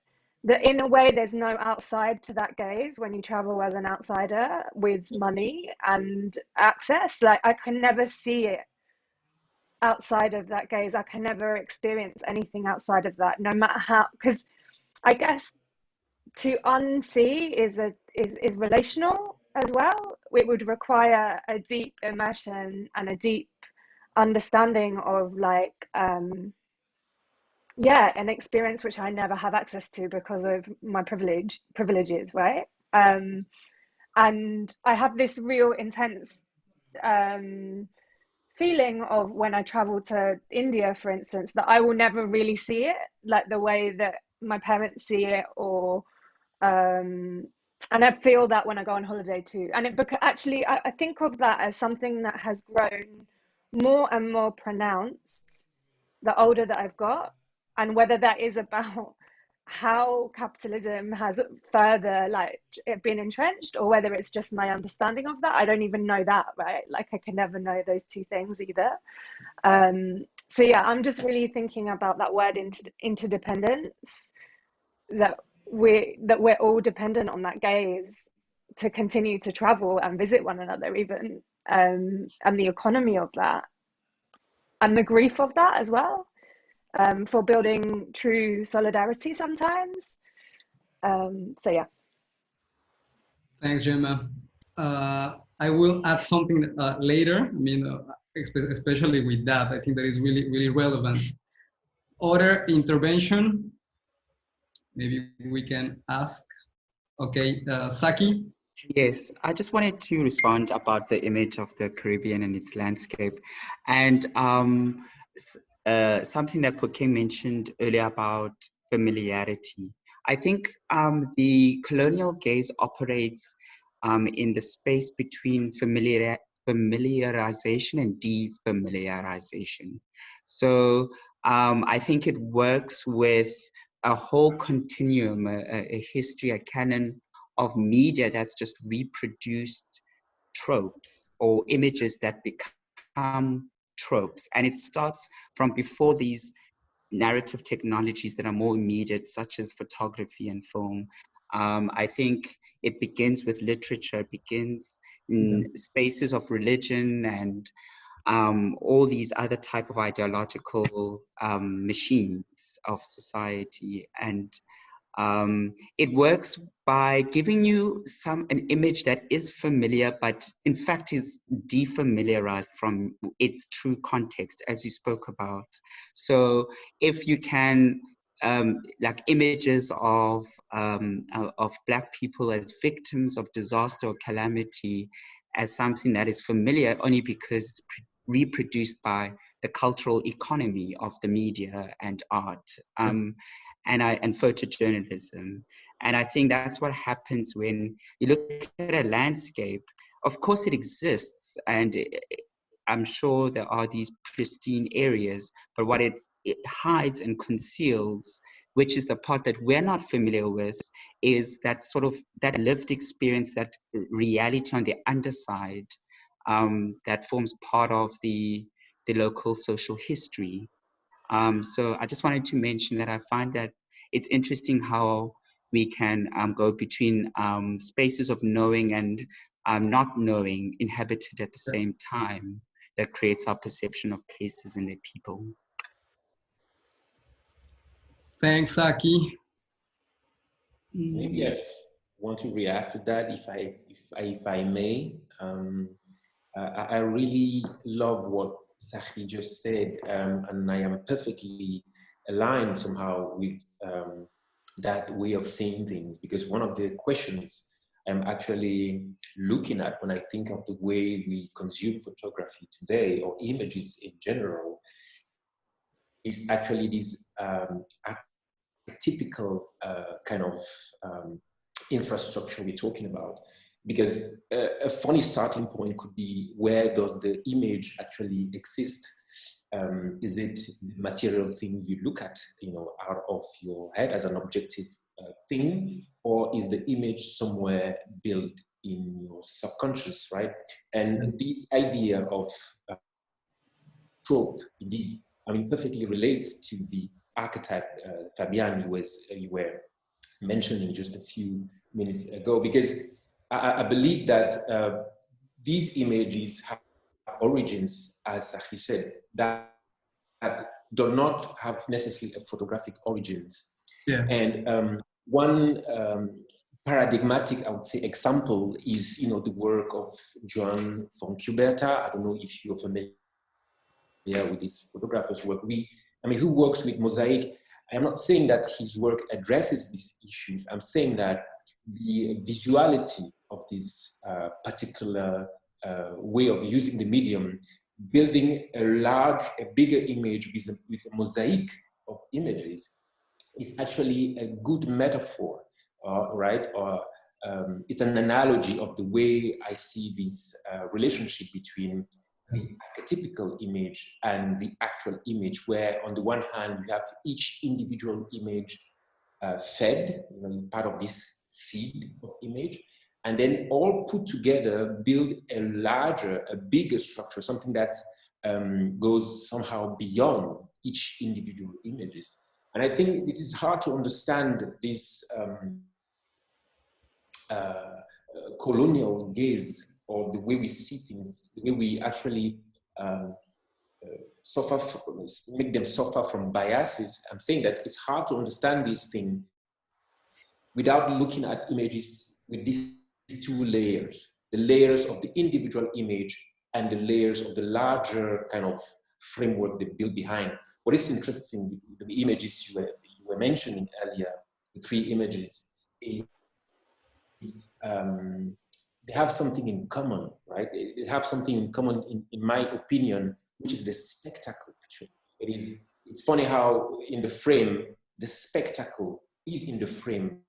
in a way there's no outside to that gaze when you travel as an outsider with money and access. Like I can never see it outside of that gaze. I can never experience anything outside of that, no matter how, because I guess to unsee is relational as well. It would require a deep immersion and a deep understanding of like an experience which I never have access to because of my privileges, right? And I have this real intense feeling of when I travel to India, for instance, that I will never really see it like the way that my parents see it, or and I feel that when I go on holiday too. And actually I think of that as something that has grown more and more pronounced the older that I've got, and whether that is about how capitalism has further like been entrenched, or whether it's just my understanding of that. I don't even know that, right? Like I can never know those two things either. So yeah, I'm just really thinking about that word interdependence, that we're all dependent on that gaze to continue to travel and visit one another even, and the economy of that and the grief of that as well, for building true solidarity sometimes. So yeah. Thanks, Gemma. I will add something later. I mean, especially with that, I think that is really, really relevant. Other intervention, maybe we can ask. Okay, Saki? Yes, I just wanted to respond about the image of the Caribbean and its landscape. And something that Poke mentioned earlier about familiarity. I think the colonial gaze operates in the space between familiarization and defamiliarization. So I think it works with a whole continuum, a history, a canon of media that's just reproduced tropes or images that become tropes. And it starts from before these narrative technologies that are more immediate, such as photography and film. I think it begins with literature, it begins in spaces of religion and all these other type of ideological machines of society. And it works by giving you an image that is familiar, but in fact is defamiliarized from its true context, as you spoke about. So if you can, like images of Black people as victims of disaster or calamity as something that is familiar only because it's reproduced by the cultural economy of the media and art. And photojournalism. And I think that's what happens when you look at a landscape. Of course it exists, and I'm sure there are these pristine areas, but what it hides and conceals, which is the part that we're not familiar with, is that sort of that lived experience, that reality on the underside, that forms part of the local social history. So I just wanted to mention that I find that it's interesting how we can go between spaces of knowing and not knowing inhabited at the same time that creates our perception of places and their people. Thanks, Aki. Maybe I want to react to that if I may. I really love what Saki just said, and I am perfectly aligned somehow with that way of seeing things, because one of the questions I'm actually looking at when I think of the way we consume photography today, or images in general, is actually this typical kind of infrastructure we're talking about. Because a funny starting point could be, where does the image actually exist? Is it the material thing you look at, out of your head as an objective thing, or is the image somewhere built in your subconscious, right? And this idea of trope, indeed, perfectly relates to the archetype Fabian you were mentioning just a few minutes ago, because I believe that these images have origins, as Saki said, that do not have necessarily a photographic origins. Yeah. And one paradigmatic, I would say, example is, the work of Joan von Kuberta. I don't know if you're familiar with this photographer's work. Who works with mosaic. I'm not saying that his work addresses these issues. I'm saying that the visuality of this particular way of using the medium, building a bigger image with a mosaic of images, is actually a good metaphor, right? Or it's an analogy of the way I see this relationship between the archetypical image and the actual image, where on the one hand you have each individual image fed, part of this feed of image, and then all put together build a bigger structure, something that goes somehow beyond each individual images. And I think it is hard to understand this colonial gaze, or the way we see things, the way we actually make them suffer from biases. I'm saying that it's hard to understand this thing without looking at images with these two layers, the layers of the individual image and the layers of the larger kind of framework they build behind. What is interesting with the images you were mentioning earlier, the three images, is they have something in common, right? They have something in common, in my opinion, which is the spectacle, actually. It's funny how in the frame, the spectacle is in the frame,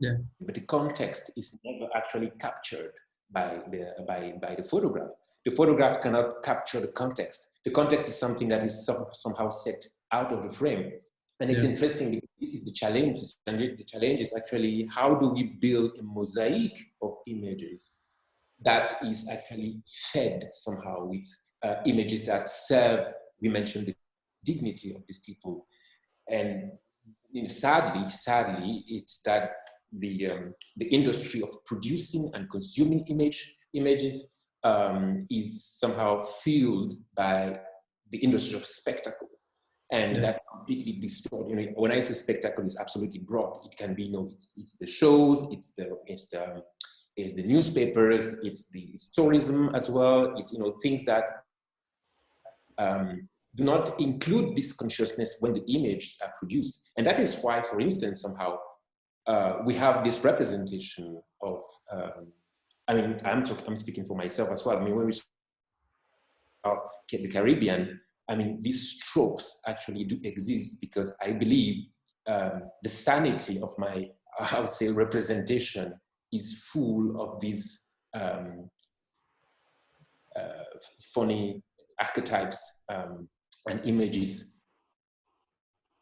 yeah, but the context is never actually captured by the photograph. the photograph cannot capture the context. The context is something that is somehow set out of the frame. And it's interesting because this is the challenge. And the challenge is actually, how do we build a mosaic of images that is actually fed somehow with images that serve, we mentioned the dignity of these people. And sadly, it's that the industry of producing and consuming images is somehow fueled by the industry of spectacle. And that completely distorts. When I say spectacle, it's absolutely broad. It can be, it's the shows, it's the newspapers, it's tourism as well. It's things that do not include this consciousness when the images are produced. And that is why, for instance, somehow we have this representation of. I'm speaking for myself as well. When we talk about the Caribbean, these tropes actually do exist because I believe the sanity of my, I would say, representation is full of these funny archetypes and images,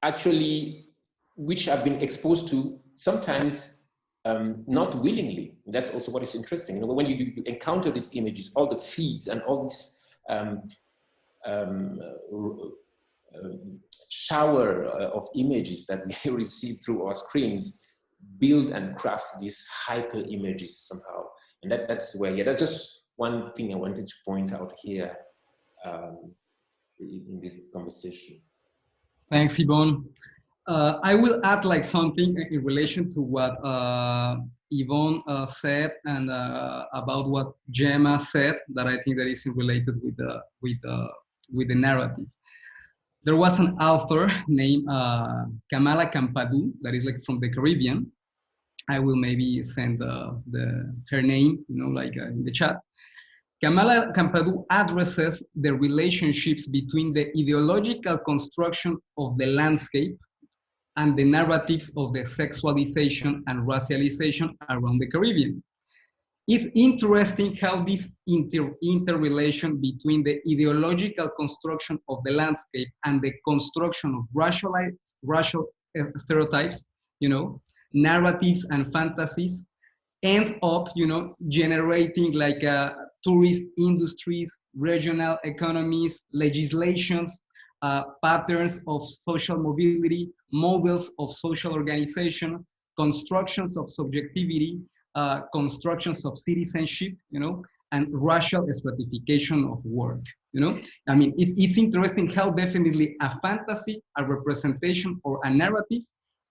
actually, which I've been exposed to sometimes not willingly. That's also what is interesting. When you encounter these images, all the feeds and all this shower of images that we receive through our screens build and craft these hyper images somehow. And that's where, that's just one thing I wanted to point out here in this conversation. Thanks, Yvonne. I will add something in relation to what Yvonne said and about what Gemma said that I think that is related with the narrative. There was an author named Kamala Campadu that is from the Caribbean. I will maybe send her name, in the chat. Kamala Campadu addresses the relationships between the ideological construction of the landscape and the narratives of the sexualization and racialization around the Caribbean. It's interesting how this interrelation between the ideological construction of the landscape and the construction of racial stereotypes, narratives and fantasies end up, generating tourist industries, regional economies, legislations, patterns of social mobility, models of social organization, constructions of subjectivity, constructions of citizenship, and racial stratification of work, it's interesting how definitely a fantasy, a representation, or a narrative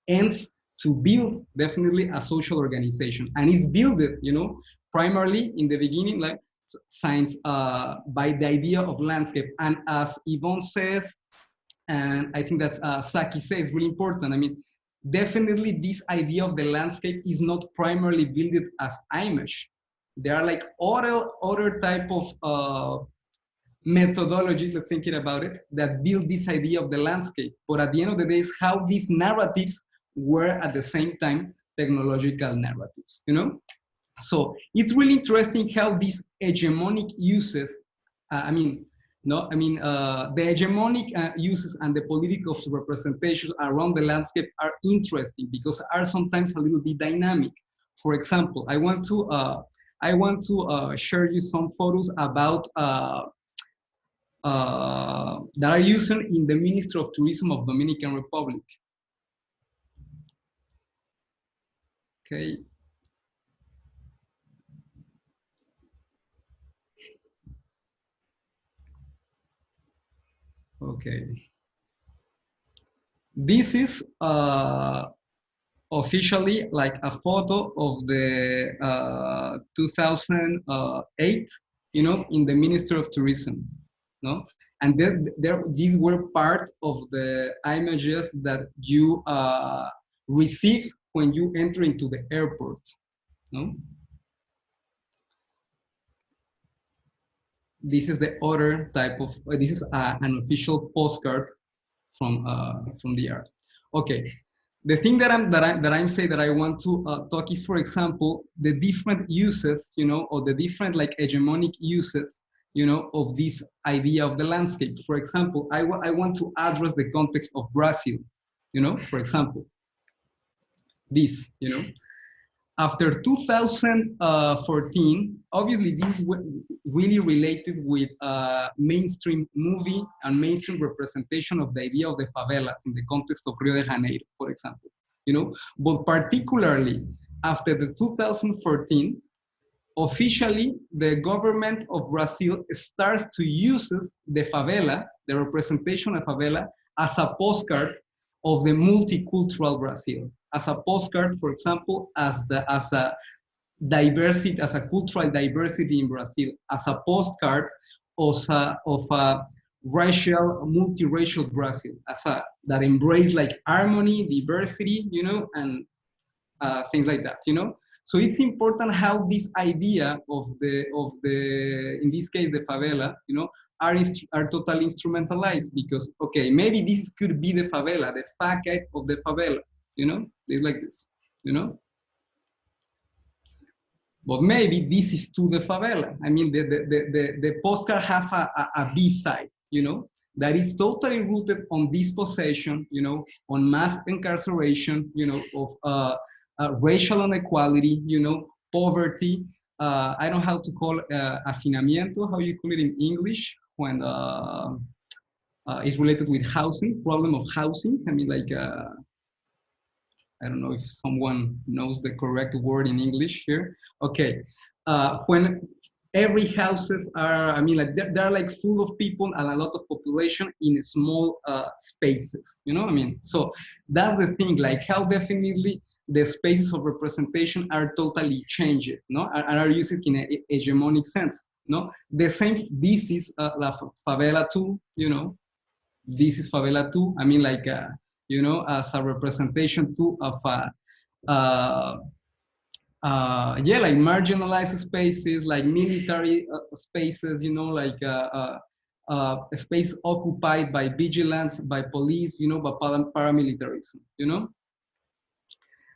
ends to build definitely a social organization. And it's built, primarily in the beginning, science by the idea of landscape. And as Yvonne says, and I think that Saki says really important, definitely this idea of the landscape is not primarily built as image. There are other type of methodologies, let's think about it, that build this idea of the landscape. But at the end of the day, is how these narratives were at the same time technological narratives, So it's really interesting how these hegemonic uses, the hegemonic uses and the political representations around the landscape are interesting because are sometimes a little bit dynamic. For example, I want to share you some photos about that are used in the Ministry of Tourism of Dominican Republic. Okay. Okay. This is officially a photo of the 2008, in the Ministry of Tourism, no? And these were part of the images that you receive when you enter into the airport, no? This is the other type of, this is an official postcard from the art. Okay, the thing that I'm saying that I want to talk is, for example, the different uses, or the different hegemonic uses you know, of this idea of the landscape. For example, I want to address the context of Brazil, you know, for example, this, you know. After 2014, obviously this is really related with mainstream movie and mainstream representation of the idea of the favelas in the context of Rio de Janeiro, for example, you know, but particularly after the 2014, officially, the government of Brazil starts to use the favela, the representation of favela, as a postcard of the multicultural Brazil, as a postcard, for example, as a diversity, as a cultural diversity in Brazil, as a postcard of a racial, multiracial Brazil, that embrace like harmony, diversity, you know, and things like that, you know. So it's important how this idea of the in this case the favela, you know, are totally instrumentalized, because okay, maybe this could be the favela, the facade of the favela, you know, it's like this, you know. But maybe this is to the favela. I mean, the postcard have a B side, you know, that is totally rooted on dispossession, you know, on mass incarceration, you know, of racial inequality, you know, poverty. I don't know how to call hacinamiento, how you call it in English, when it's related with housing, problem of housing. I mean, like, I don't know if someone knows the correct word in English here. Okay, when every houses are, I mean, like they're like full of people and a lot of population in small spaces, you know what I mean? So that's the thing, like how definitely the spaces of representation are totally changed, no? And are used in a hegemonic sense, no? The same, this is La Favela 2, you know? This is Favela 2, I mean, like, you know, as a representation too of yeah, like marginalized spaces, like military spaces, you know, like a space occupied by vigilance, by police, you know, by paramilitarism, you know.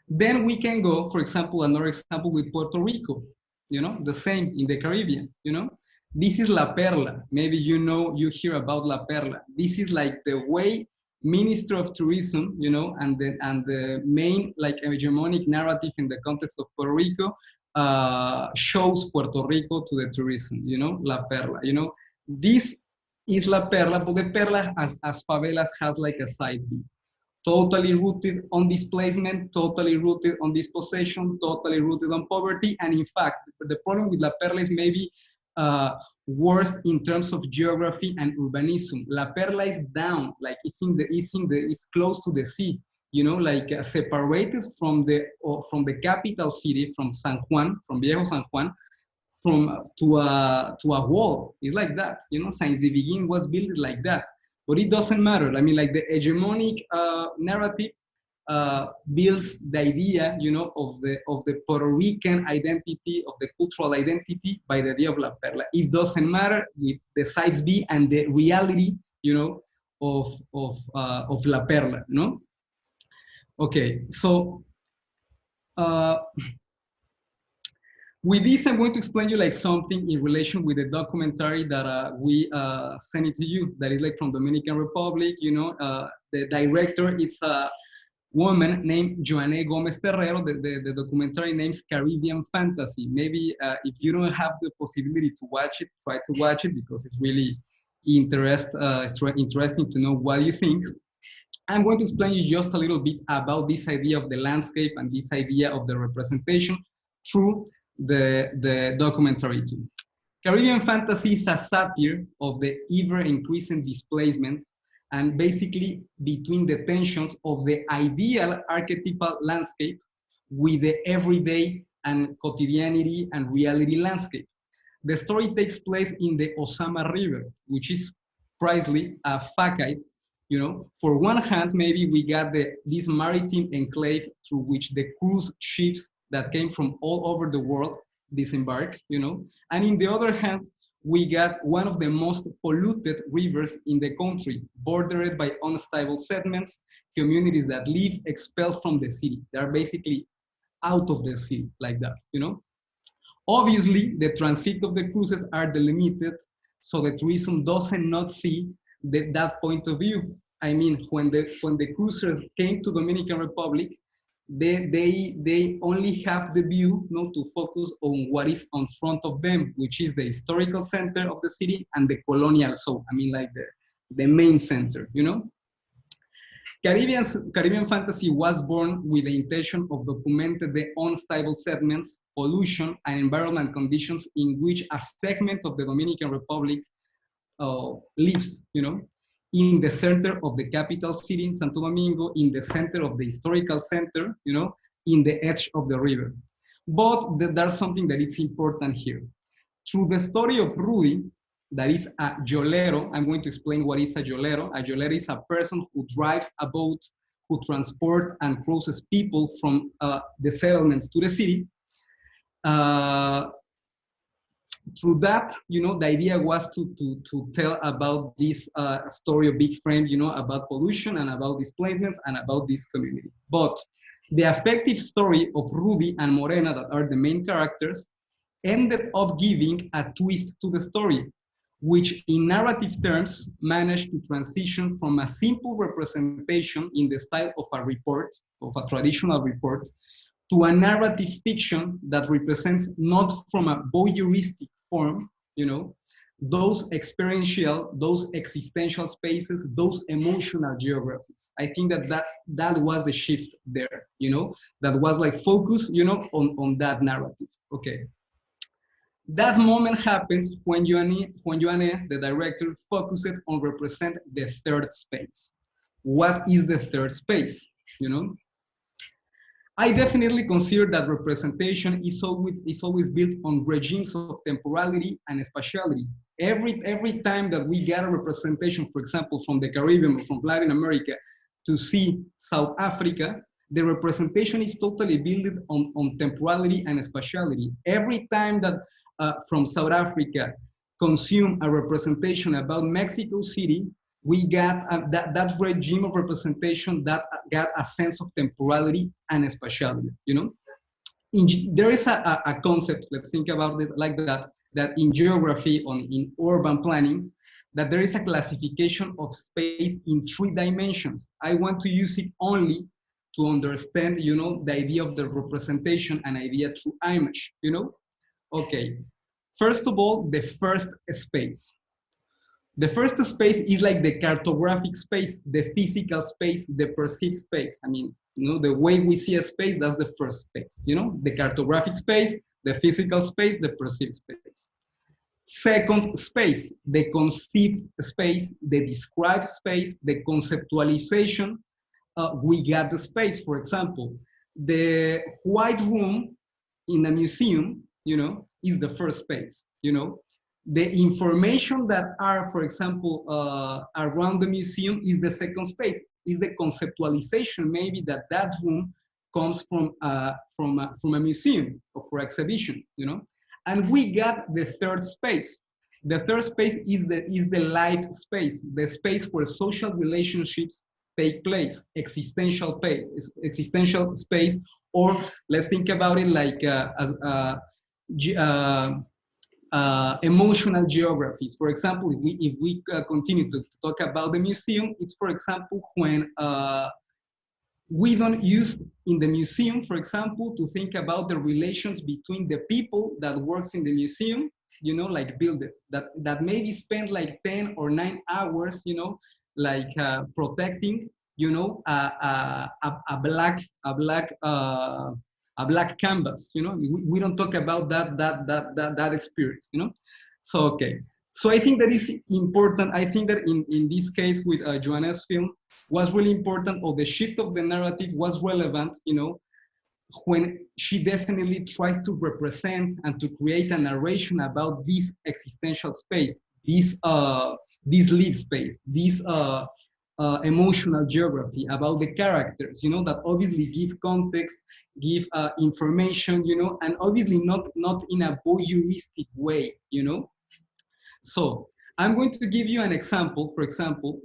Then we can go, for example, another example with Puerto Rico, you know, the same in the Caribbean, you know. This is La Perla. Maybe you know, you hear about La Perla. This is like the way Minister of Tourism, you know, and the main like hegemonic narrative in the context of Puerto Rico shows Puerto Rico to the tourism, you know, La Perla, you know. This is La Perla, but the Perla as favelas has like a side B. Totally rooted on displacement, totally rooted on dispossession, totally rooted on poverty. And in fact, the problem with La Perla is maybe worse in terms of geography and urbanism. La Perla is down, like it's close to the sea, you know, like separated from the capital city, from San Juan, from Viejo San Juan, to a wall. It's like that, you know, since the beginning was built like that. But it doesn't matter. I mean, like the hegemonic narrative builds the idea, you know, of the Puerto Rican identity, of the cultural identity by the idea of La Perla. It doesn't matter with the sides B and the reality, you know, of La Perla, no? Okay, so with this, I'm going to explain you like something in relation with the documentary that we sent it to you, that is like from Dominican Republic, you know. The director is a woman named Joanne Gomez Terrero. The documentary name's Caribbean Fantasy. Maybe if you don't have the possibility to watch it, try to watch it, because it's really interesting to know what you think. I'm going to explain you just a little bit about this idea of the landscape and this idea of the representation through the documentary too. Caribbean Fantasy is a satire of the ever-increasing displacement and basically between the tensions of the ideal archetypal landscape with the everyday and quotidianity and reality landscape. The story takes place in the Osama River, which is precisely a facade. You know, for one hand, maybe we got this maritime enclave through which the cruise ships that came from all over the world disembark, you know, and in the other hand, we got one of the most polluted rivers in the country, bordered by unstable settlements, communities that live expelled from the city. They are basically out of the city, like that, you know. Obviously, the transit of the cruises are delimited So the tourism doesn't not see that point of view. I mean, when the cruisers came to Dominican Republic, they only have the view, to focus on what is on front of them, which is the historical center of the city and the colonial zone. I mean, like the main center, Caribbean fantasy was born with the intention of documenting the unstable settlements, pollution, and environmental conditions in which a segment of the Dominican Republic lives, in the center of the capital city, Santo Domingo, in the center of the historical center, in the edge of the river. But there's something that is important here. Through the story of Rudy, that is a yolero. I'm going to explain what is a yolero. A yolero is a person who drives a boat, who transports and crosses people from the settlements to the city. Through that, the idea was to tell about this story of big frame, about pollution and about displacements and about this community. But the affective story of Rudy and Morena, that are the main characters, ended up giving a twist to the story, which in narrative terms managed to transition from a simple representation in the style of a report, of a traditional report, to a narrative fiction that represents not from a voyeuristic form, those experiential, those existential spaces, those emotional geographies. I think that was the shift there, that was like focus, on that narrative. Okay. That moment happens when Joanne, the director, focused on represent the third space. What is the third space? I definitely consider that representation is always built on regimes of temporality and spatiality. Every time that we get a representation, for example, from the Caribbean or from Latin America to see South Africa, the representation is totally built on temporality and spatiality. Every time that from South Africa consume a representation about Mexico City, we got that regime of representation that got a sense of temporality and spatiality, there is a concept, let's think about it like that in geography, in urban planning, that there is a classification of space in 3 dimensions. I want to use it only to understand, the idea of the representation and idea through image, Okay, first of all, the first space. The first space is like the cartographic space, the physical space, the perceived space. I mean, the way we see a space, that's the first space, the cartographic space, the physical space, the perceived space. Second space, the conceived space, the described space, the conceptualization. We got the space, for example, the white room in a museum, is the first space, The information that are, for example, around the museum is the second space, is the conceptualization, maybe that room comes from a museum or for exhibition, And we got the third space. The third space is the life space, the space where social relationships take place, existential space, or let's think about it like emotional geographies. For example, if we continue to talk about the museum, it's, for example, when we don't use in the museum, for example, to think about the relations between the people that works in the museum, like build it, that maybe spend like 10 or 9 hours, like protecting, a black canvas, we don't talk about that experience, So, okay. So I think that is important. I think that in this case with Joanna's film was really important, or the shift of the narrative was relevant, when she definitely tries to represent and to create a narration about this existential space, this live space, this emotional geography, about the characters, that obviously give context, give information, and obviously not in a voyeuristic way, So I'm going to give you an example, for example,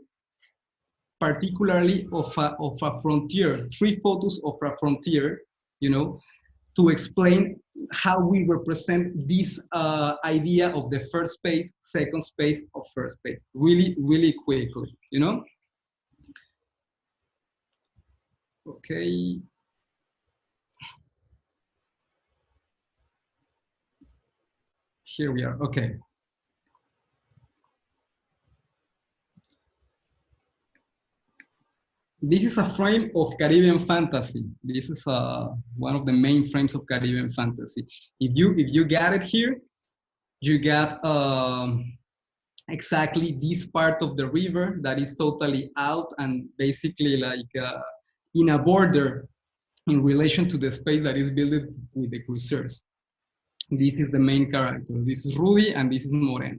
particularly of a frontier, 3 photos of a frontier, to explain how we represent this idea of the first space, second space, or first space, really, really quickly, you know? Okay. Here we are, okay. This is a frame of Caribbean fantasy. This is one of the main frames of Caribbean fantasy. If you got it here, you got exactly this part of the river that is totally out and basically like in a border in relation to the space that is built with the cruisers. This is the main character. This is Rudy and this is Moreno.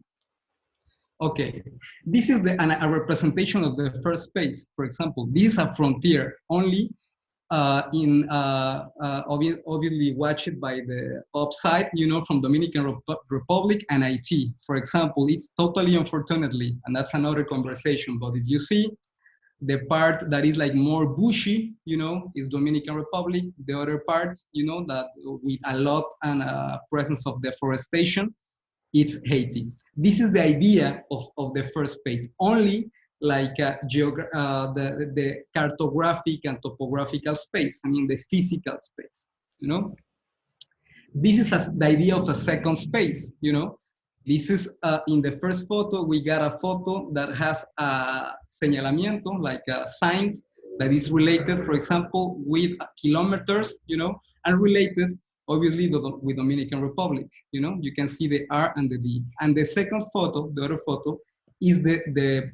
Okay, this is a representation of the first space. For example, this is a frontier only obviously watched by the upside, you know, from Dominican Republic and Haiti. For example, it's totally unfortunately, and that's another conversation, but if you see the part that is like more bushy, you know, is Dominican Republic. The other part, you know, that with a lot and presence of deforestation, it's Haiti. This is the idea of the first space, only like the cartographic and topographical space, I mean the physical space, you know? This is the idea of a second space, you know? This is, in the first photo, we got a photo that has a señalamiento, like a sign that is related, for example, with kilometers, you know, and related obviously with Dominican Republic, you know, you can see the R and the D. And the second photo, the other photo, is the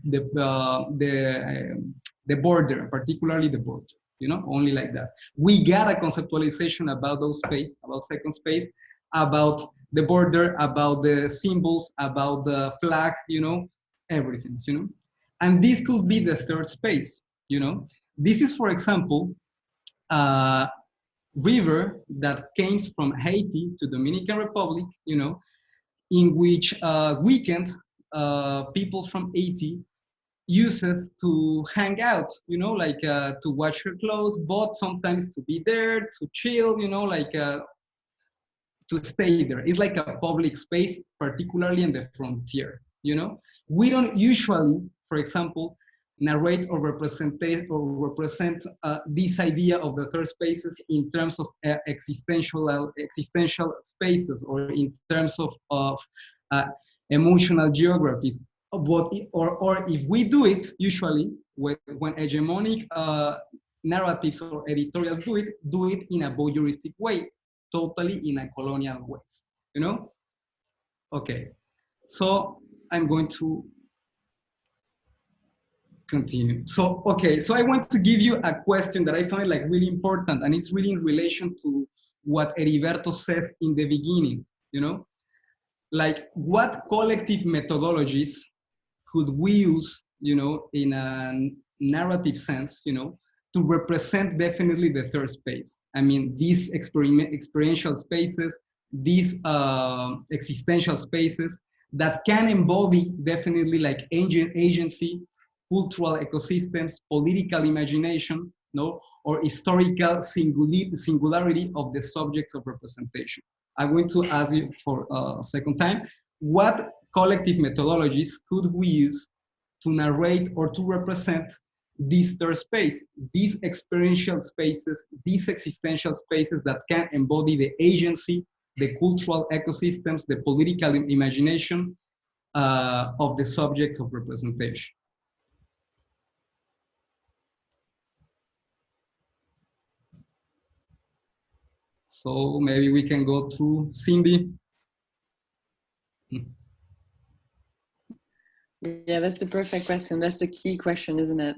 border, particularly the border, you know, only like that. We got a conceptualization about those space, about second space, about the border, about the symbols, about the flag, you know, everything, you know. And this could be the third space, you know. This is, for example, river that came from Haiti to Dominican Republic, you know, in which weekend people from Haiti uses to hang out, you know, like to wash her clothes, but sometimes to be there, to chill, you know, like to stay there. It's like a public space, particularly in the frontier, you know. We don't usually, for example, narrate or represent this idea of the third spaces in terms of existential spaces or in terms of emotional geographies. But, or if we do it, usually when hegemonic narratives or editorials do it in a voyeuristic way, totally in a colonial ways, you know? Okay, so I'm going to continue. So, okay, so I want to give you a question that I find like really important, and it's really in relation to what Heriberto says in the beginning, you know? Like, what collective methodologies could we use, you know, in a narrative sense, you know, to represent definitely the third space? I mean, these experiential spaces, these existential spaces that can embody definitely like agency, cultural ecosystems, political imagination, no, or historical singularity of the subjects of representation. I'm going to ask you for a second time, what collective methodologies could we use to narrate or to represent this third space, these experiential spaces, these existential spaces that can embody the agency, the cultural ecosystems, the political imagination of the subjects of representation? So maybe we can go to Cindy. Yeah, that's the perfect question. That's the key question, isn't it?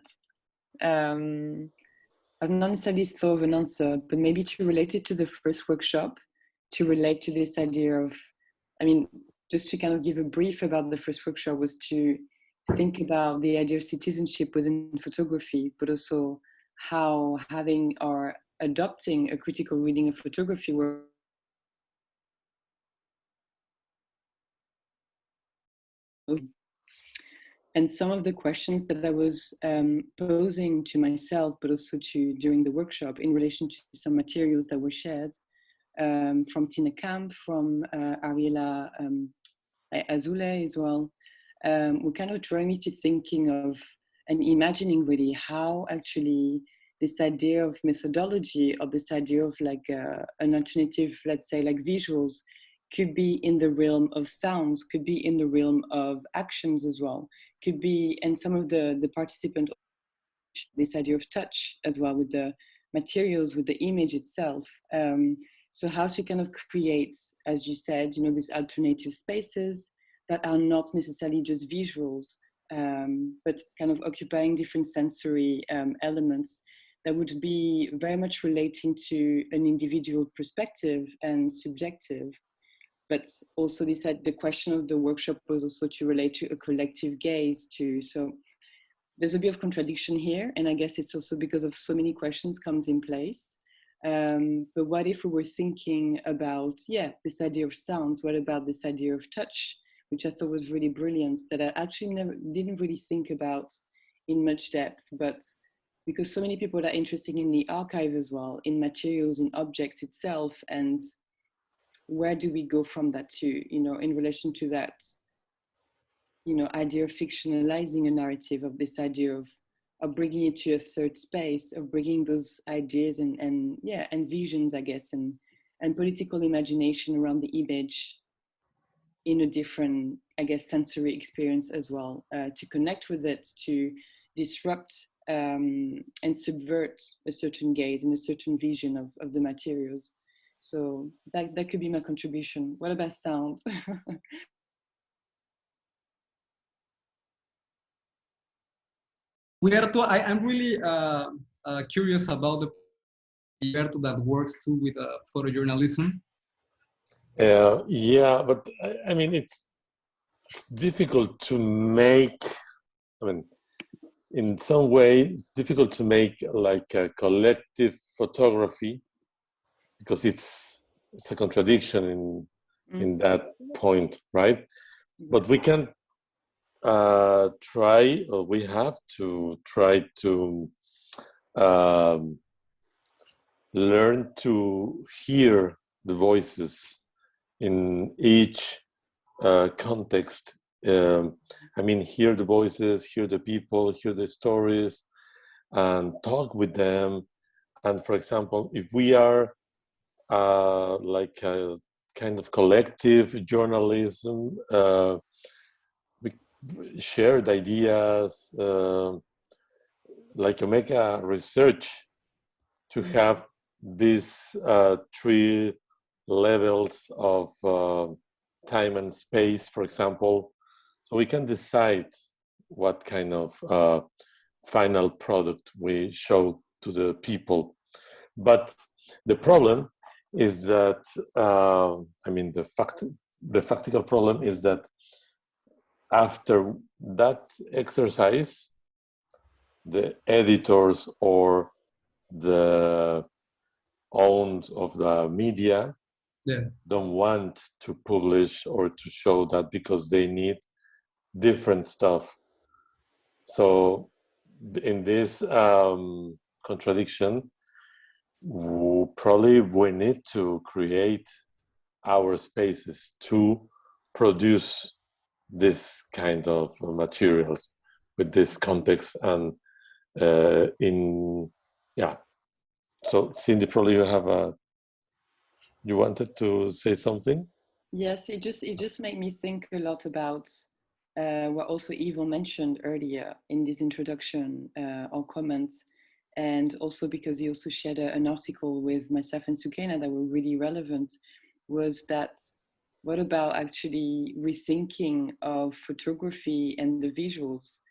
I've not necessarily thought of an answer, but maybe to relate it to the first workshop, to relate to this idea of, I mean, just to kind of give a brief about the first workshop was to think about the idea of citizenship within photography, but also how having or adopting a critical reading of photography were and some of the questions that I was posing to myself, but also to during the workshop in relation to some materials that were shared, from Tina Camp, from Ariela Azule as well, were kind of drawing me to thinking of and imagining really how actually this idea of methodology, or this idea of like an alternative, let's say like visuals, could be in the realm of sounds, could be in the realm of actions as well, could be, and some of the participants, this idea of touch as well, with the materials, with the image itself. So how to kind of create, as you said, you know, these alternative spaces that are not necessarily just visuals, but kind of occupying different sensory elements that would be very much relating to an individual perspective and subjective. But also this, the question of the workshop was also to relate to a collective gaze too. So there's a bit of contradiction here, and I guess it's also because of so many questions comes in place. But what if we were thinking about, yeah, this idea of sounds? What about this idea of touch, which I thought was really brilliant, that I actually didn't really think about in much depth, but because so many people are interested in the archive as well, in materials and objects itself, and where do we go from that too, you know, in relation to that, you know, idea of fictionalizing a narrative, of this idea of bringing it to a third space, of bringing those ideas and visions, I guess, and political imagination around the image in a different, I guess, sensory experience as well, to connect with it, to disrupt and subvert a certain gaze and a certain vision of the materials. So that could be my contribution. What about sound? Huberto, I'm really curious about the Huberto that works too with photojournalism. Yeah, but I mean, it's difficult to make, I mean, in some way, it's difficult to make like a collective photography, because it's a contradiction in that point, right? But we can try, or we have to try to learn to hear the voices in each context. I mean, hear the voices, hear the people, hear the stories, and talk with them. And for example, if we are like a kind of collective journalism, we shared ideas, like you make a research to have these 3 levels of time and space, for example, so we can decide what kind of final product we show to the people. But the problem is that, I mean, the factical problem is that after that exercise, the editors or the owners of the media don't want to publish or to show that, because they need different stuff. So in this contradiction, probably we need to create our spaces to produce this kind of materials with this context. And so Cindy, probably you wanted to say something? Yes, it just made me think a lot about what also Yvonne mentioned earlier in this introduction or comments, and also because he also shared an article with myself and Sukaina that were really relevant, was that what about actually rethinking of photography and the visuals,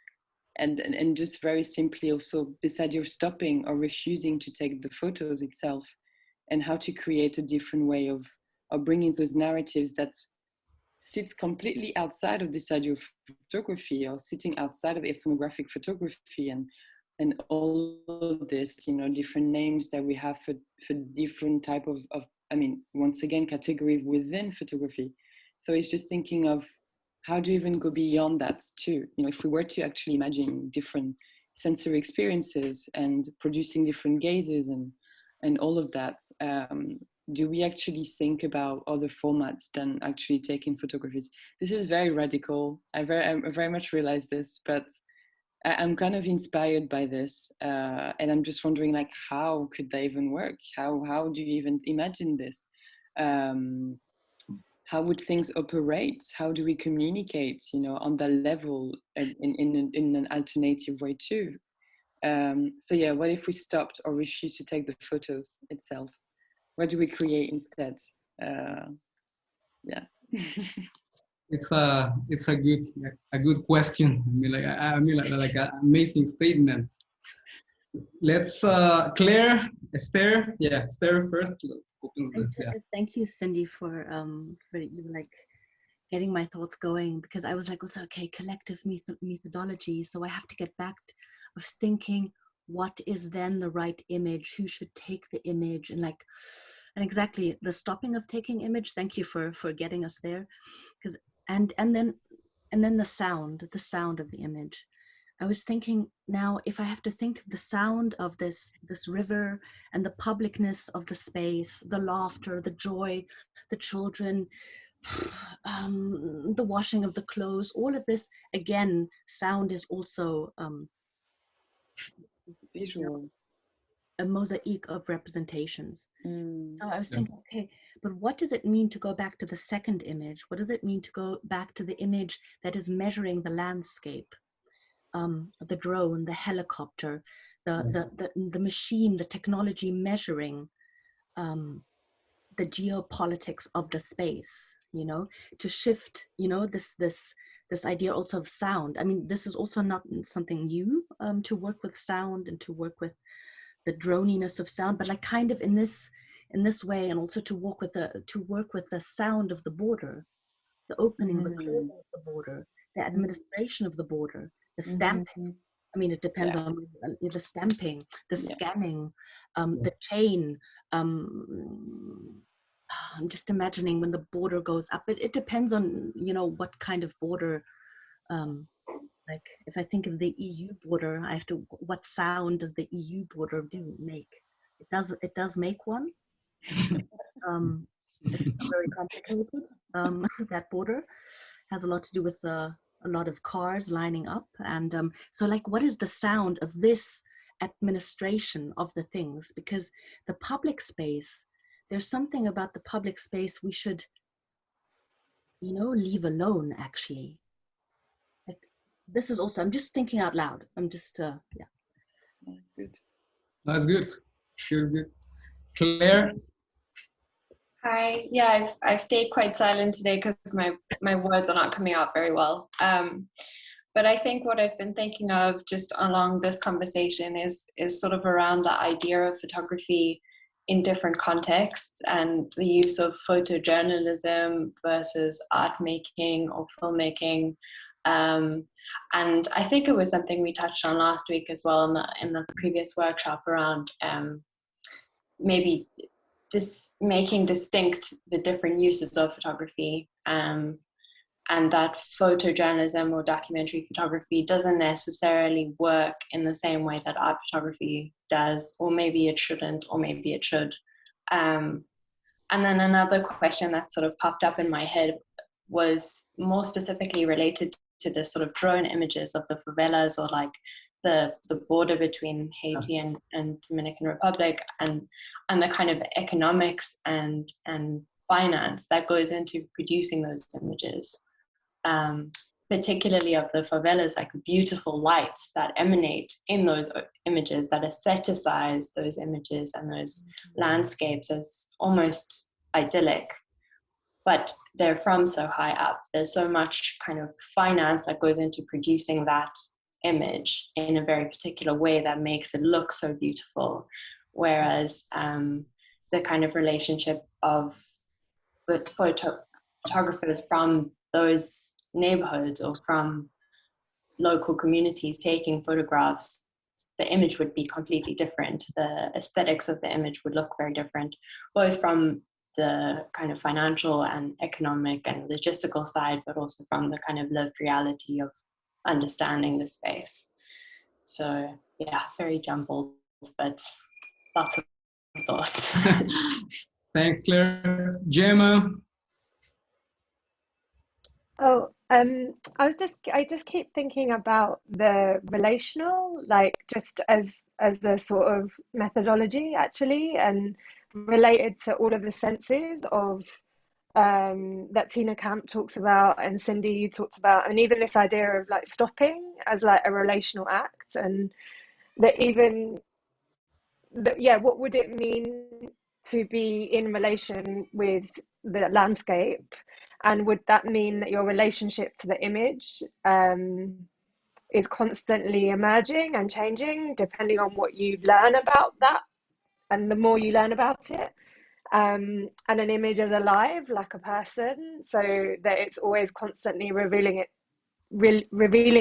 and just very simply also this idea of stopping or refusing to take the photos itself, and how to create a different way of bringing those narratives that sits completely outside of this idea of photography, or sitting outside of ethnographic photography, and all of this, you know, different names that we have for different type of, I mean, once again, category within photography. So it's just thinking of how do you even go beyond that too? You know, if we were to actually imagine different sensory experiences and producing different gazes and all of that, do we actually think about other formats than actually taking photographies? This is very radical. I very much realize this, but I'm kind of inspired by this, and I'm just wondering, like, how could that even work? How do you even imagine this? How would things operate? How do we communicate, you know, on that level in an alternative way too? So yeah, what if we stopped or refused to take the photos itself? What do we create instead? Yeah. It's a good question. I mean like an amazing statement. Let's Claire, Esther. Yeah, Esther first. Thank you, Cindy, for like getting my thoughts going, because I was like, okay, collective methodology. So I have to get back of thinking, what is then the right image? Who should take the image? And exactly the stopping of taking image. Thank you for getting us there, because and then the sound of the image. I was thinking, now if I have to think of the sound of this river and the publicness of the space, the laughter, the joy, the children, the washing of the clothes, all of this, again, sound is also visual, a mosaic of representations. So I was thinking, okay, but what does it mean to go back to the second image? What does it mean to go back to the image that is measuring the landscape? The drone, the helicopter, the machine, the technology measuring the geopolitics of the space, you know, to shift, you know, this idea also of sound. I mean, this is also not something new, to work with sound and to work with the droniness of sound, but like kind of in this way, and also to work with the sound of the border, the opening, the closing of the border, the administration of the border, the stamping. I mean, it depends on the stamping, the scanning, the chain. I'm just imagining when the border goes up. It depends on, you know, what kind of border. Like if I think of the EU border, I have to. What sound does the EU border make? It does make one. It's very complicated. That border has a lot to do with a lot of cars lining up, and so like, what is the sound of this administration of the things? Because the public space, there's something about the public space we should, you know, leave alone. Actually, like this is also, I'm just thinking out loud. I'm just yeah. That's good. That's good. Good. Claire. Hi. Yeah, I've stayed quite silent today because my words are not coming out very well. But I think what I've been thinking of just along this conversation is sort of around the idea of photography in different contexts and the use of photojournalism versus art making or filmmaking. And I think it was something we touched on last week as well in the previous workshop around maybe making distinct the different uses of photography, and that photojournalism or documentary photography doesn't necessarily work in the same way that art photography does, or maybe it shouldn't, or maybe it should. And then another question that sort of popped up in my head was more specifically related to the sort of drone images of the favelas, or like the border between Haiti and Dominican Republic, and the kind of economics and finance that goes into producing those images, particularly of the favelas, like the beautiful lights that emanate in those images, that aestheticize those images and those landscapes as almost idyllic, but they're from so high up. There's so much kind of finance that goes into producing that image in a very particular way that makes it look so beautiful, whereas the kind of relationship of the photographers from those neighborhoods or from local communities taking photographs, the image would be completely different. The aesthetics of the image would look very different, both from the kind of financial and economic and logistical side, but also from the kind of lived reality of understanding the space. So yeah, very jumbled, but lots of thoughts. Thanks, Claire. Gemma? Oh, I just keep thinking about the relational, like just as a sort of methodology actually, and related to all of the senses of that Tina Camp talks about, and Cindy, you talked about, and even this idea of like stopping as like a relational act, and that even that, yeah, what would it mean to be in relation with the landscape? And would that mean that your relationship to the image is constantly emerging and changing depending on what you learn about that, and the more you learn about it? And an image is alive like a person, so that it's always constantly revealing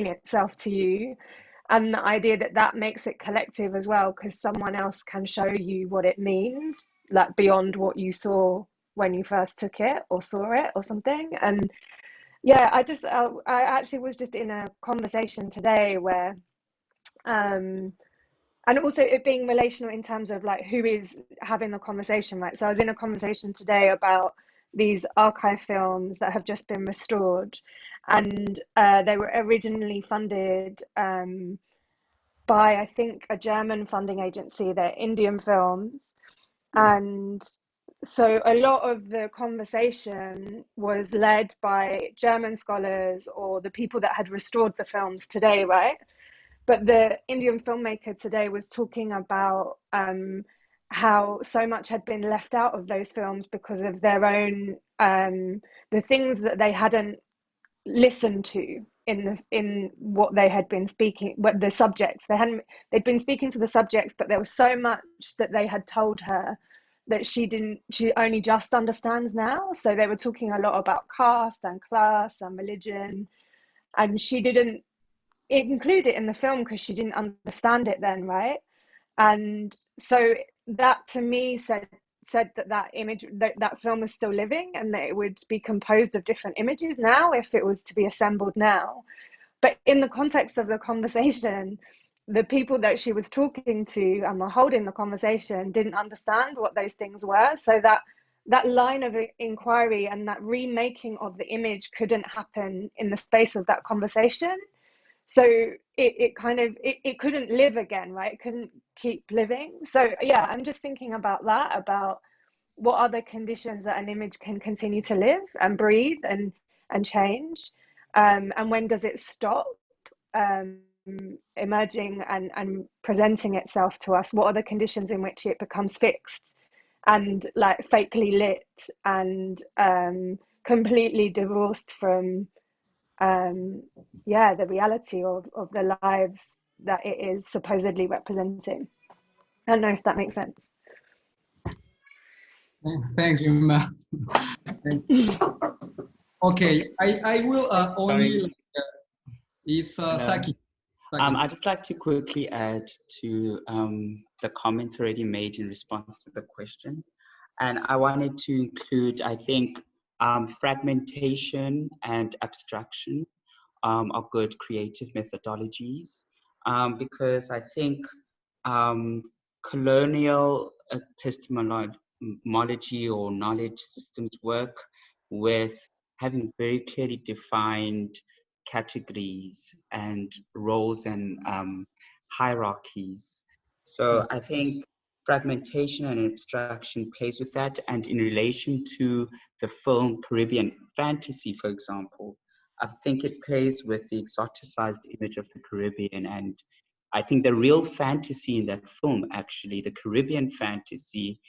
itself to you, and the idea that that makes it collective as well, because someone else can show you what it means, like beyond what you saw when you first took it or saw it or something. And yeah, I actually was just in a conversation today where and also it being relational in terms of like who is having the conversation, right? So I was in a conversation today about these archive films that have just been restored, and they were originally funded by, I think, a German funding agency. They're Indian films, and so a lot of the conversation was led by German scholars or the people that had restored the films today, right? But the Indian filmmaker today was talking about how so much had been left out of those films because of their own the things that they hadn't listened to in what they had been speaking, what the subjects they'd been speaking to the subjects, but there was so much that they had told her that she only just understands now. So they were talking a lot about caste and class and religion, and she didn't include it in the film because she didn't understand it then, right? And so that to me said that image, that film is still living, and that it would be composed of different images now if it was to be assembled now. But in the context of the conversation, the people that she was talking to and were holding the conversation didn't understand what those things were. So that line of inquiry and that remaking of the image couldn't happen in the space of that conversation. So it kind of it couldn't live again, right? It couldn't keep living. So yeah, I'm just thinking about that, about what are the conditions that an image can continue to live and breathe and change, and when does it stop emerging and presenting itself to us? What are the conditions in which it becomes fixed and like fakely lit and completely divorced from the reality of the lives that it is supposedly representing? I don't know if that makes sense. Thanks, Yuma. Okay, I will only. It's Saki. I'd just like to quickly add to the comments already made in response to the question. And I wanted to include, I think, fragmentation and abstraction are good creative methodologies, because I think colonial epistemology or knowledge systems work with having very clearly defined categories and roles and hierarchies. So I think fragmentation and abstraction plays with that. And in relation to the film Caribbean Fantasy, for example, I think it plays with the exoticized image of the Caribbean. And I think the real fantasy in that film, actually, the Caribbean fantasy,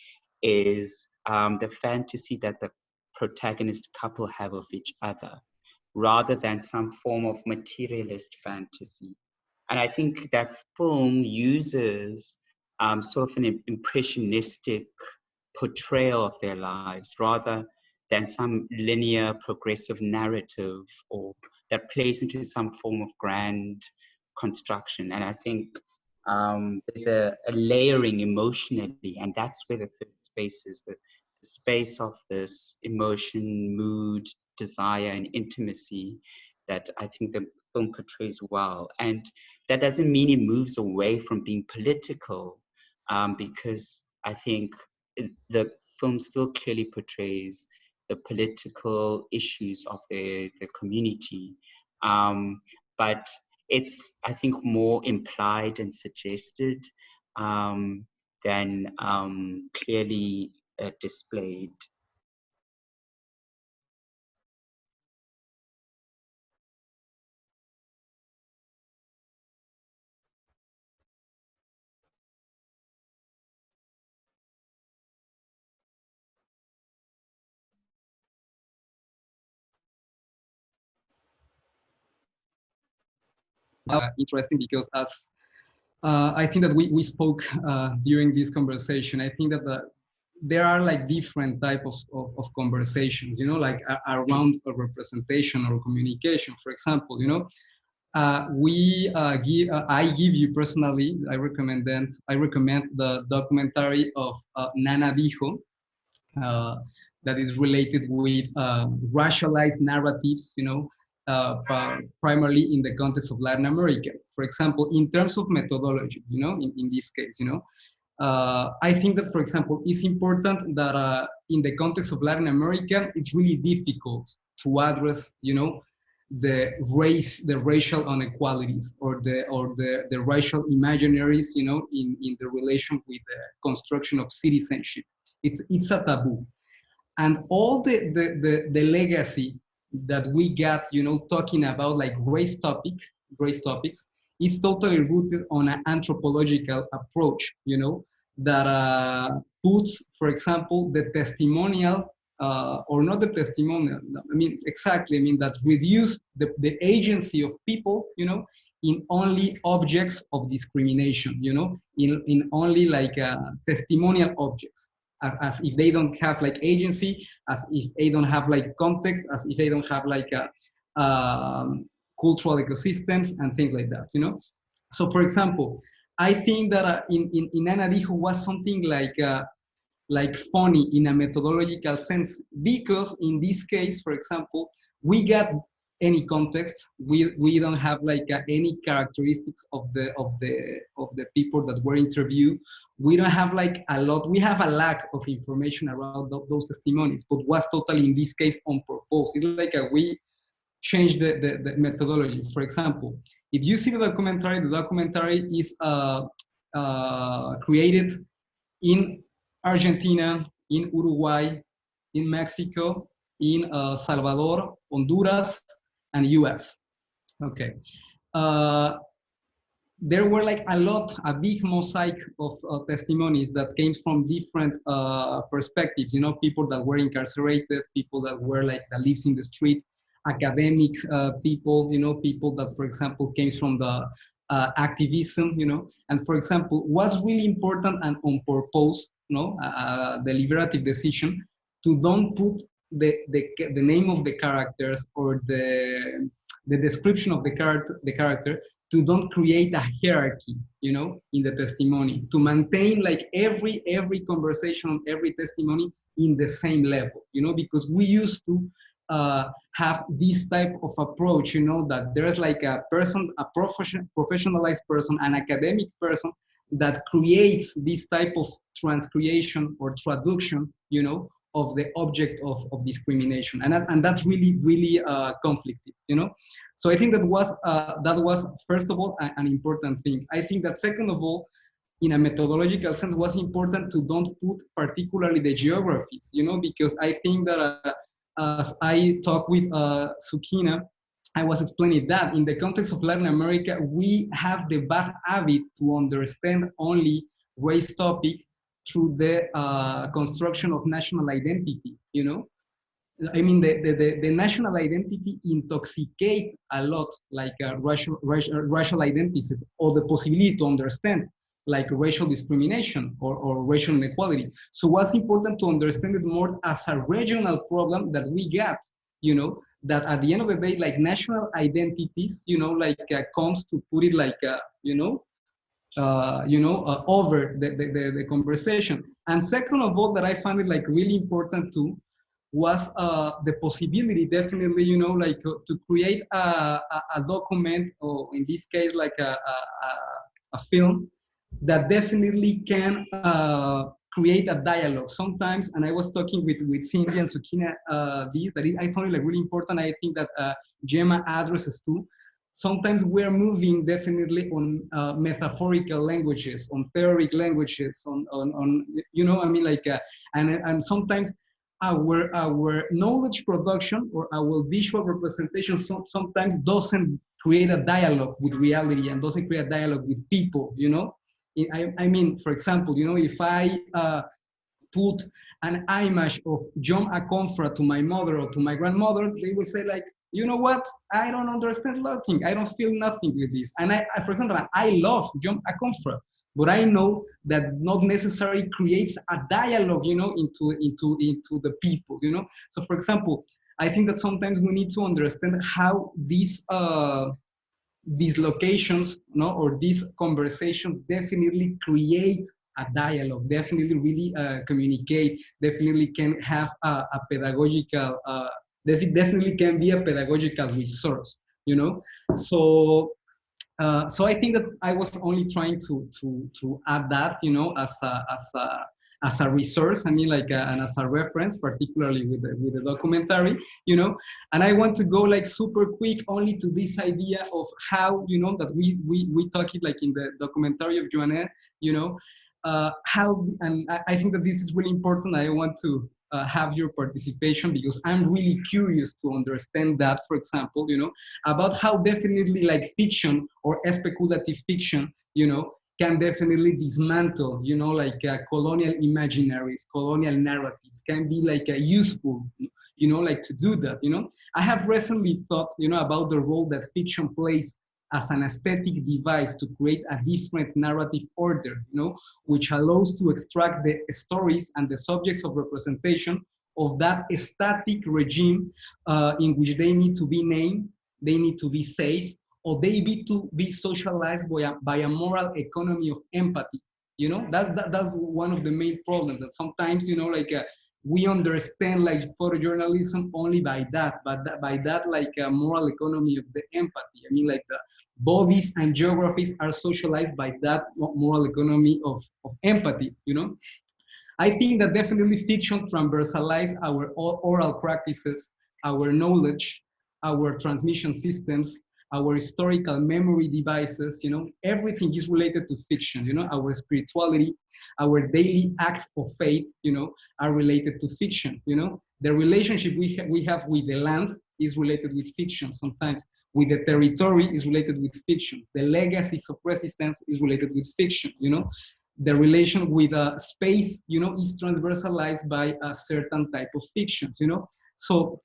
is the fantasy that the protagonist couple have of each other, rather than some form of materialist fantasy. And I think that film uses sort of an impressionistic portrayal of their lives, rather than some linear progressive narrative or that plays into some form of grand construction. And I think there's a layering emotionally, and that's where the third space is, the space of this emotion, mood, desire, and intimacy that I think the film portrays well. And that doesn't mean it moves away from being political, because I think the film still clearly portrays the political issues of the community. But it's, I think, more implied and suggested than clearly displayed. Interesting because as I think that we spoke during this conversation, I think that there are like different types of conversations, you know, like around a representation or communication. For example, you know, I give you personally, I recommend the documentary of Nana Dijo, that is related with racialized narratives, you know, primarily in the context of Latin America. For example, in terms of methodology, you know, in this case, you know, I think that, for example, it's important that in the context of Latin America, it's really difficult to address, you know, the racial inequalities or the racial imaginaries, you know, in the relation with the construction of citizenship. It's a taboo. And all the legacy that we got, you know, talking about like race topics, is totally rooted on an anthropological approach, you know, that puts, for example, the testimonial, or not the testimonial, I mean, exactly, I mean, that reduce the agency of people, you know, in only objects of discrimination, you know, in only like testimonial objects. As if they don't have like agency, as if they don't have like context, as if they don't have like cultural ecosystems and things like that, you know? So for example, I think that in Ana Dijo was something like funny in a methodological sense, because in this case, for example, we got any context, we don't have like any characteristics of the people that were interviewed. We don't have like a lot, we have a lack of information around those testimonies, but was totally in this case on purpose. It's like we changed the methodology. For example, if you see the documentary is created in Argentina, in Uruguay, in Mexico, in Salvador, Honduras, and US. Okay. There were like a big mosaic of testimonies that came from different perspectives, you know, people that were incarcerated, people that were like, that lives in the street, academic people, you know, people that, for example, came from the activism, you know, and for example, was really important and on purpose, you know, deliberative decision to don't put the name of the characters or the description of the character, to don't create a hierarchy, you know, in the testimony, to maintain like every conversation, every testimony in the same level, you know, because we used to have this type of approach, you know, that there's like a person, a professionalized person, an academic person that creates this type of transcreation or traduction, you know, of the object of discrimination, and that's really conflicted, you know. So I think that was first of all an important thing. I think that second of all, in a methodological sense, was important to don't put particularly the geographies, you know, because I think that as I talked with Sukina, I was explaining that in the context of Latin America, we have the bad habit to understand only race topic through the construction of national identity, you know? I mean, the national identity intoxicate a lot, like racial identities, or the possibility to understand, like racial discrimination or racial inequality. So what's important to understand it more as a regional problem that we get, you know, that at the end of the day, like national identities, you know, like comes to put it like, over the conversation. And second of all, that I found it like really important too, was the possibility, definitely, you know, like to create a document, or in this case, like a film that definitely can create a dialogue sometimes. And I was talking with Cindy and Sukina that is, I found it like really important. I think that Gemma addresses too. Sometimes we're moving definitely on metaphorical languages, on theoric languages, on you know, I mean, like, and sometimes our knowledge production or our visual representation sometimes doesn't create a dialogue with reality and doesn't create a dialogue with people, you know? I mean, for example, you know, if I put an image of John Aconfra to my mother or to my grandmother, they will say like, you know what? I don't understand nothing. I don't feel nothing with this. And for example, I love John Aconfra, but I know that not necessarily creates a dialogue, you know, into the people, you know. So, for example, I think that sometimes we need to understand how these locations, no, or these conversations definitely create a dialogue, definitely really communicate, definitely can have a pedagogical, definitely can be a pedagogical resource, you know. So so I think that I was only trying to add that, you know, as a resource. I mean, like, and as a reference, particularly with the documentary, you know. And I want to go like super quick only to this idea of how, you know, that we talk it like in the documentary of Joanne, you know, how, and I think that this is really important. I want to have your participation because I'm really curious to understand that, for example, you know, about how definitely like fiction or speculative fiction, you know, can definitely dismantle, you know, like colonial imaginaries, colonial narratives, can be like useful, you know, like to do that, you know. I have recently thought, you know, about the role that fiction plays as an aesthetic device to create a different narrative order, you know, which allows to extract the stories and the subjects of representation of that static regime in which they need to be named, they need to be safe, or they need to be socialized by a moral economy of empathy. You know, that's one of the main problems, that sometimes, you know, like we understand like photojournalism only by that, but by that like a moral economy of the empathy. I mean, like the bodies and geographies are socialized by that moral economy of empathy, you know. I think that definitely fiction transversalize our oral practices, our knowledge, our transmission systems, our historical memory devices, you know, everything is related to fiction, you know, our spirituality, our daily acts of faith, you know, are related to fiction, you know. The relationship we have with the land is related with fiction sometimes. With the territory is related with fiction. The legacies of resistance is related with fiction, you know. The relation with space, you know, is transversalized by a certain type of fictions, you know. So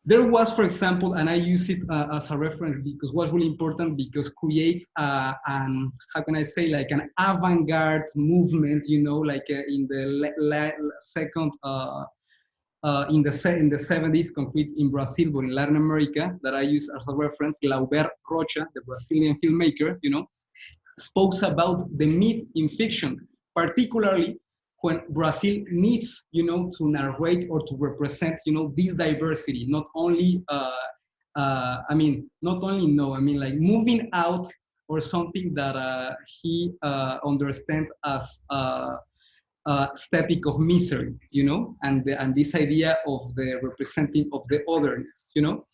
there was, for example, and I use it as a reference because what's really important, because creates how can I say, like an avant-garde movement, you know, like in the second, in the 70s, concrete in Brazil, but in Latin America, that I use as a reference, Glauber Rocha, the Brazilian filmmaker, you know, spoke about the myth in fiction, particularly when Brazil needs, you know, to narrate or to represent, you know, this diversity, not only, I mean, not only, no, I mean, like moving out or something that he understands as static of misery, you know, and this idea of the representing of the otherness, you know.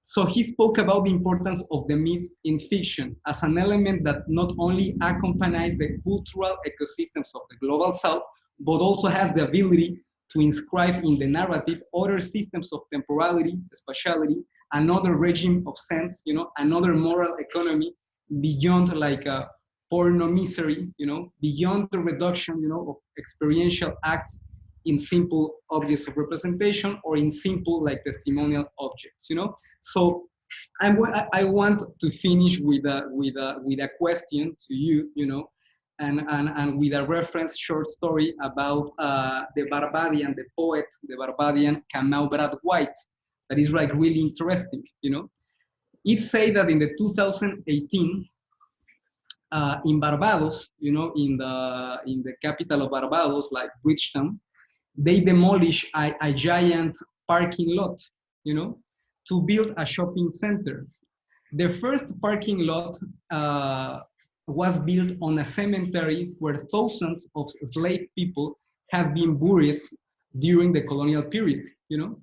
So he spoke about the importance of the myth in fiction as an element that not only accompanies the cultural ecosystems of the global South, but also has the ability to inscribe in the narrative other systems of temporality, spatiality, another regime of sense, you know, another moral economy beyond like a porno misery, you know, beyond the reduction, you know, of experiential acts in simple objects of representation or in simple like testimonial objects, you know. So I want to finish with a question to you, you know, and with a reference short story about the Barbadian, the poet, the Barbadian Kamau Brad White, that is like really interesting, you know. It say that in the 2018, in Barbados, you know, in the capital of Barbados, like Bridgetown, they demolish a giant parking lot, you know, to build a shopping center. The first parking lot was built on a cemetery where thousands of slave people have been buried during the colonial period, you know.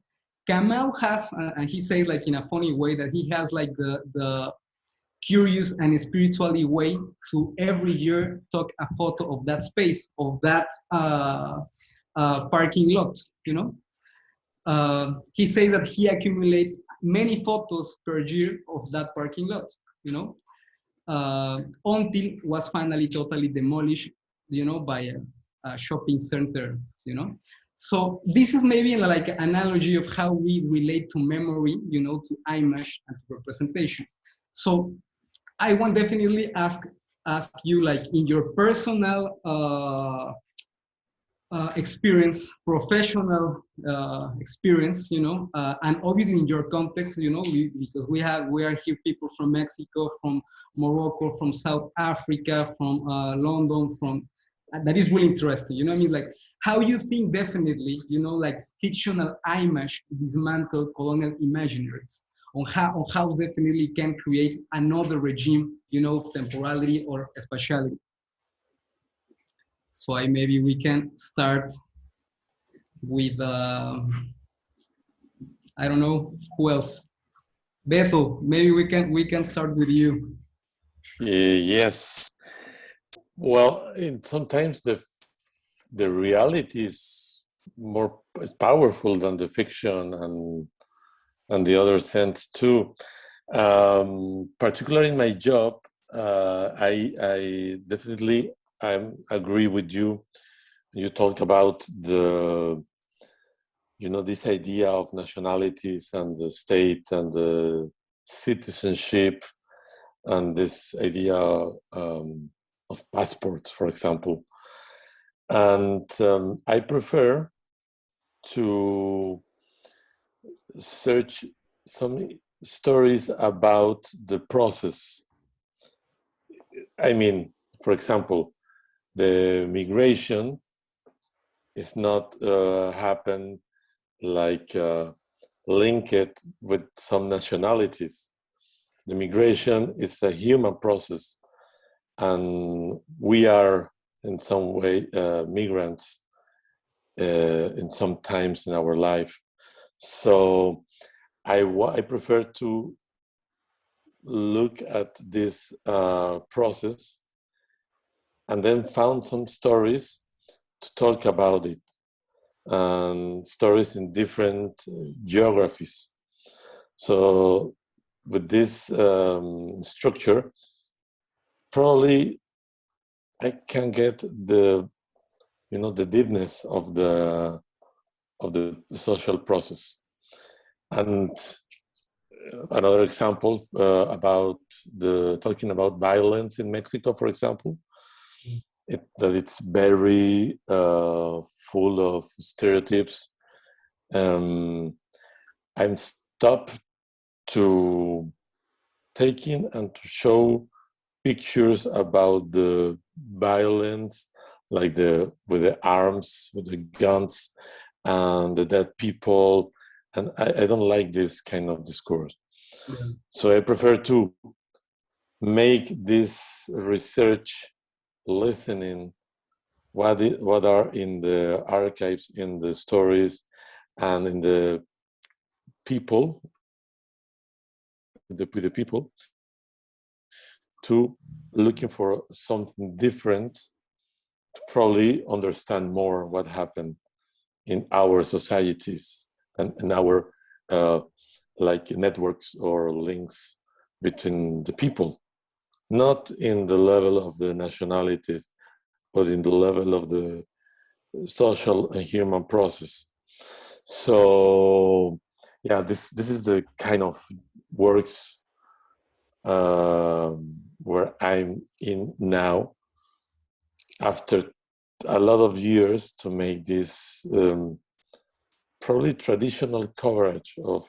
Kamal has, and he says like in a funny way that he has like the curious and spiritually way to every year take a photo of that space, of that parking lot, you know. He says that he accumulates many photos per year of that parking lot, you know, until was finally totally demolished, you know, by a shopping center, you know. So this is maybe like an analogy of how we relate to memory, you know, to image and to representation. So I want definitely ask you, like, in your personal experience, professional experience, you know, and obviously in your context, you know, because we are here people from Mexico, from Morocco, from South Africa, from London, from that is really interesting, you know what I mean? Like, how you think definitely, you know, like fictional image dismantle colonial imaginaries, on how definitely can create another regime, you know, of temporality or spatiality. So maybe we can start with, I don't know, who else? Beto, maybe we can start with you. Yes. Well, sometimes the reality is powerful than the fiction, and the other sense too. Particularly in my job, I definitely agree with you. You talked about this idea of nationalities and the state and the citizenship, and this idea of passports, for example. And I prefer to search some stories about the process. I mean, for example, the migration is not happen like linked with some nationalities. The migration is a human process, and we are in some way migrants in some times in our life. So I prefer to look at this process and then found some stories to talk about it, and stories in different geographies. So with this structure, probably I can get the deepness of the social process. And another example about talking about violence in Mexico, for example, that it's very full of stereotypes. I'm stopped to taking and to show pictures about the violence, like with the arms, with the guns, and the dead people. And I don't like this kind of discourse. Yeah. So I prefer to make this research listening what are in the archives, in the stories, and in the people, with the people, to looking for something different to probably understand more what happened in our societies and in our like networks or links between the people, not in the level of the nationalities, but in the level of the social and human process. So yeah, this is the kind of works where I'm in now, after a lot of years to make this probably traditional coverage of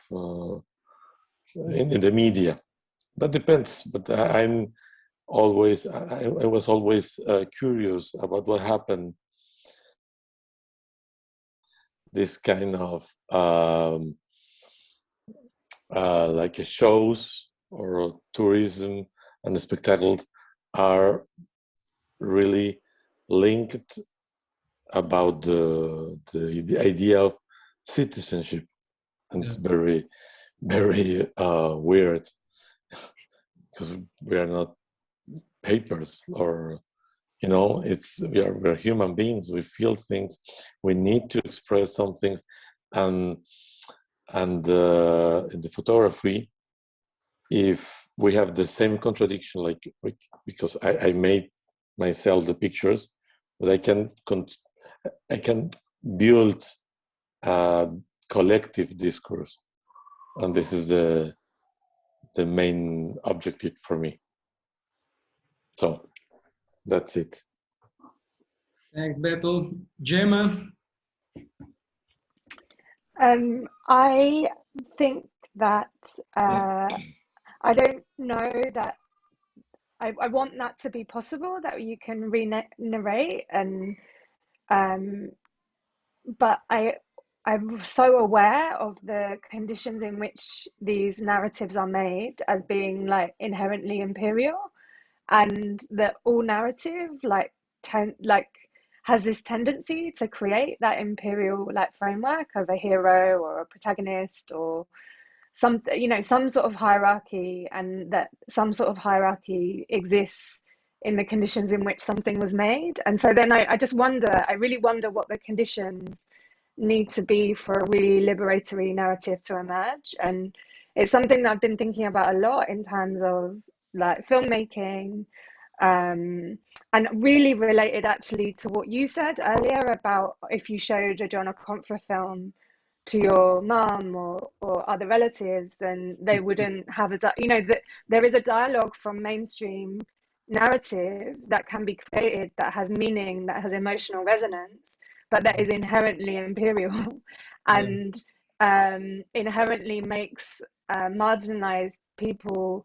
in the media. That depends, but I was always curious about what happened. This kind of like shows or tourism and spectacles are really linked about the idea of citizenship, and it's very weird because we are not papers, or we're human beings. We feel things. We need to express some things, and in the photography, if we have the same contradiction, like because I made myself the pictures, but I can build a collective discourse, and this is the main objective for me. So that's it. Thanks, Beto. Gemma? I think that I don't know that I want that to be possible, that you can re-narrate, and but I'm so aware of the conditions in which these narratives are made as being like inherently imperial, and that all narrative has this tendency to create that imperial framework of a hero or a protagonist or some sort of hierarchy, and that some sort of hierarchy exists in the conditions in which something was made. And so then I really wonder what the conditions need to be for a really liberatory narrative to emerge. And it's something that I've been thinking about a lot in terms of filmmaking, and really related actually to what you said earlier about if you showed a John Contra film to your mum or other relatives, then they wouldn't have that there is a dialogue from mainstream narrative that can be created, that has meaning, that has emotional resonance, but that is inherently imperial and inherently makes marginalized people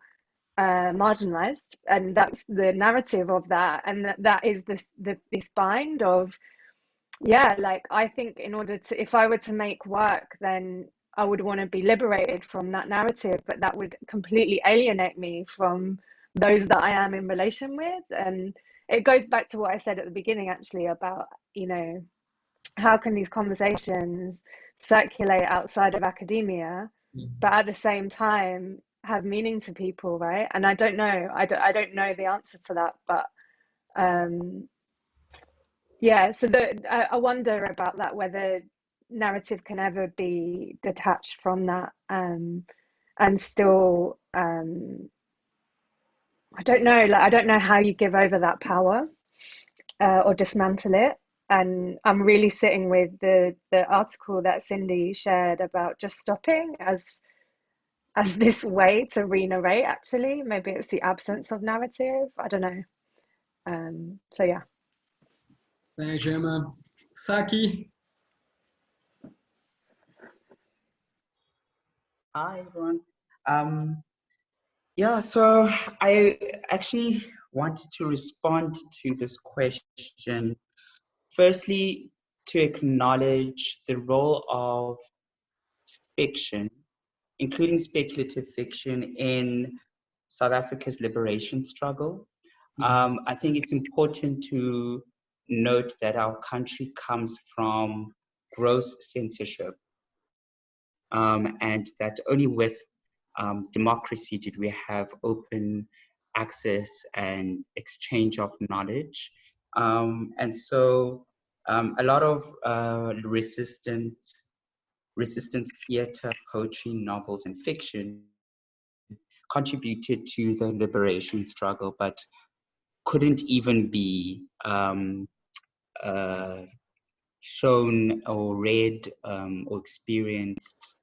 marginalized, and that's the narrative of that, and that is this bind of I think in order to, if I were to make work, then I would want to be liberated from that narrative, but that would completely alienate me from those that I am in relation with. And it goes back to what I said at the beginning actually about how can these conversations circulate outside of academia, but at the same time have meaning to people, right? And I don't know the answer to that, but so I wonder about that, whether narrative can ever be detached from that, and still I don't know how you give over that power or dismantle it. And I'm really sitting with the article that Cindy shared about just stopping as this way to re-narrate. Actually, maybe it's the absence of narrative, I don't know. So yeah. Thanks, Gemma. Saki? Hi, everyone. So I actually wanted to respond to this question. Firstly, to acknowledge the role of fiction, including speculative fiction, in South Africa's liberation struggle. I think it's important to note that our country comes from gross censorship, and that only with democracy did we have open access and exchange of knowledge. And so a lot of resistant theater, poetry, novels, and fiction contributed to the liberation struggle, but couldn't even be shown or read or experienced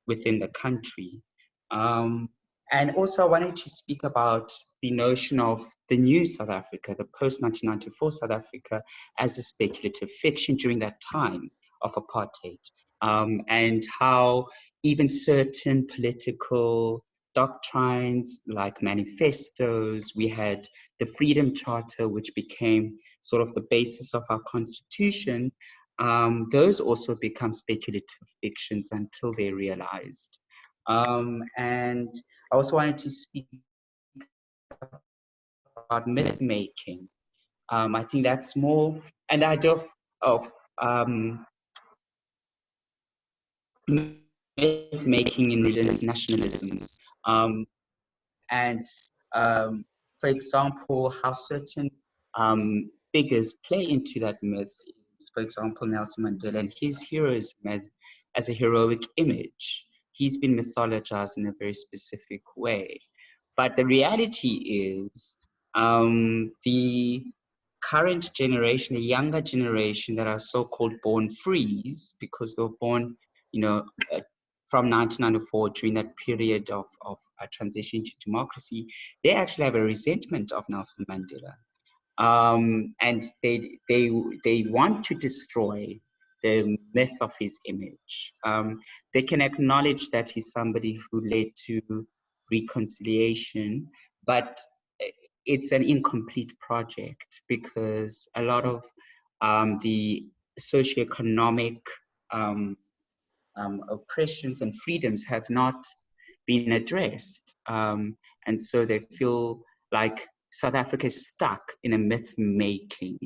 within the country. And also I wanted to speak about the notion of the new South Africa, the post-1994 South Africa, as a speculative fiction during that time of apartheid, and how even certain political doctrines like manifestos, we had the Freedom Charter, which became sort of the basis of our constitution, those also become speculative fictions until they're realized. And I also wanted to speak about myth making. I think that's more, and of myth making in religious nationalisms, and for example, how certain figures play into that myth. For example, Nelson Mandela and his heroism as a heroic image. He's been mythologized in a very specific way. But the reality is the current generation, the younger generation that are so-called born frees, because they were born, from 1994 during that period of transition to democracy, they actually have a resentment of Nelson Mandela. And they want to destroy the myth of his image. They can acknowledge that he's somebody who led to reconciliation, but it's an incomplete project because a lot of the socioeconomic oppressions and freedoms have not been addressed. And so they feel like South Africa is stuck in a myth making.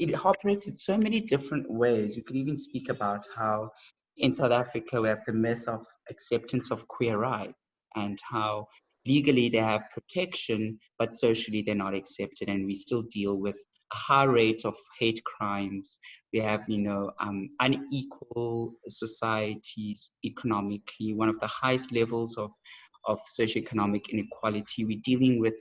It operates in so many different ways. You could even speak about how in South Africa we have the myth of acceptance of queer rights and how legally they have protection, but socially they're not accepted, and we still deal with a high rate of hate crimes. We have, unequal societies economically, one of the highest levels of socioeconomic inequality. We're dealing with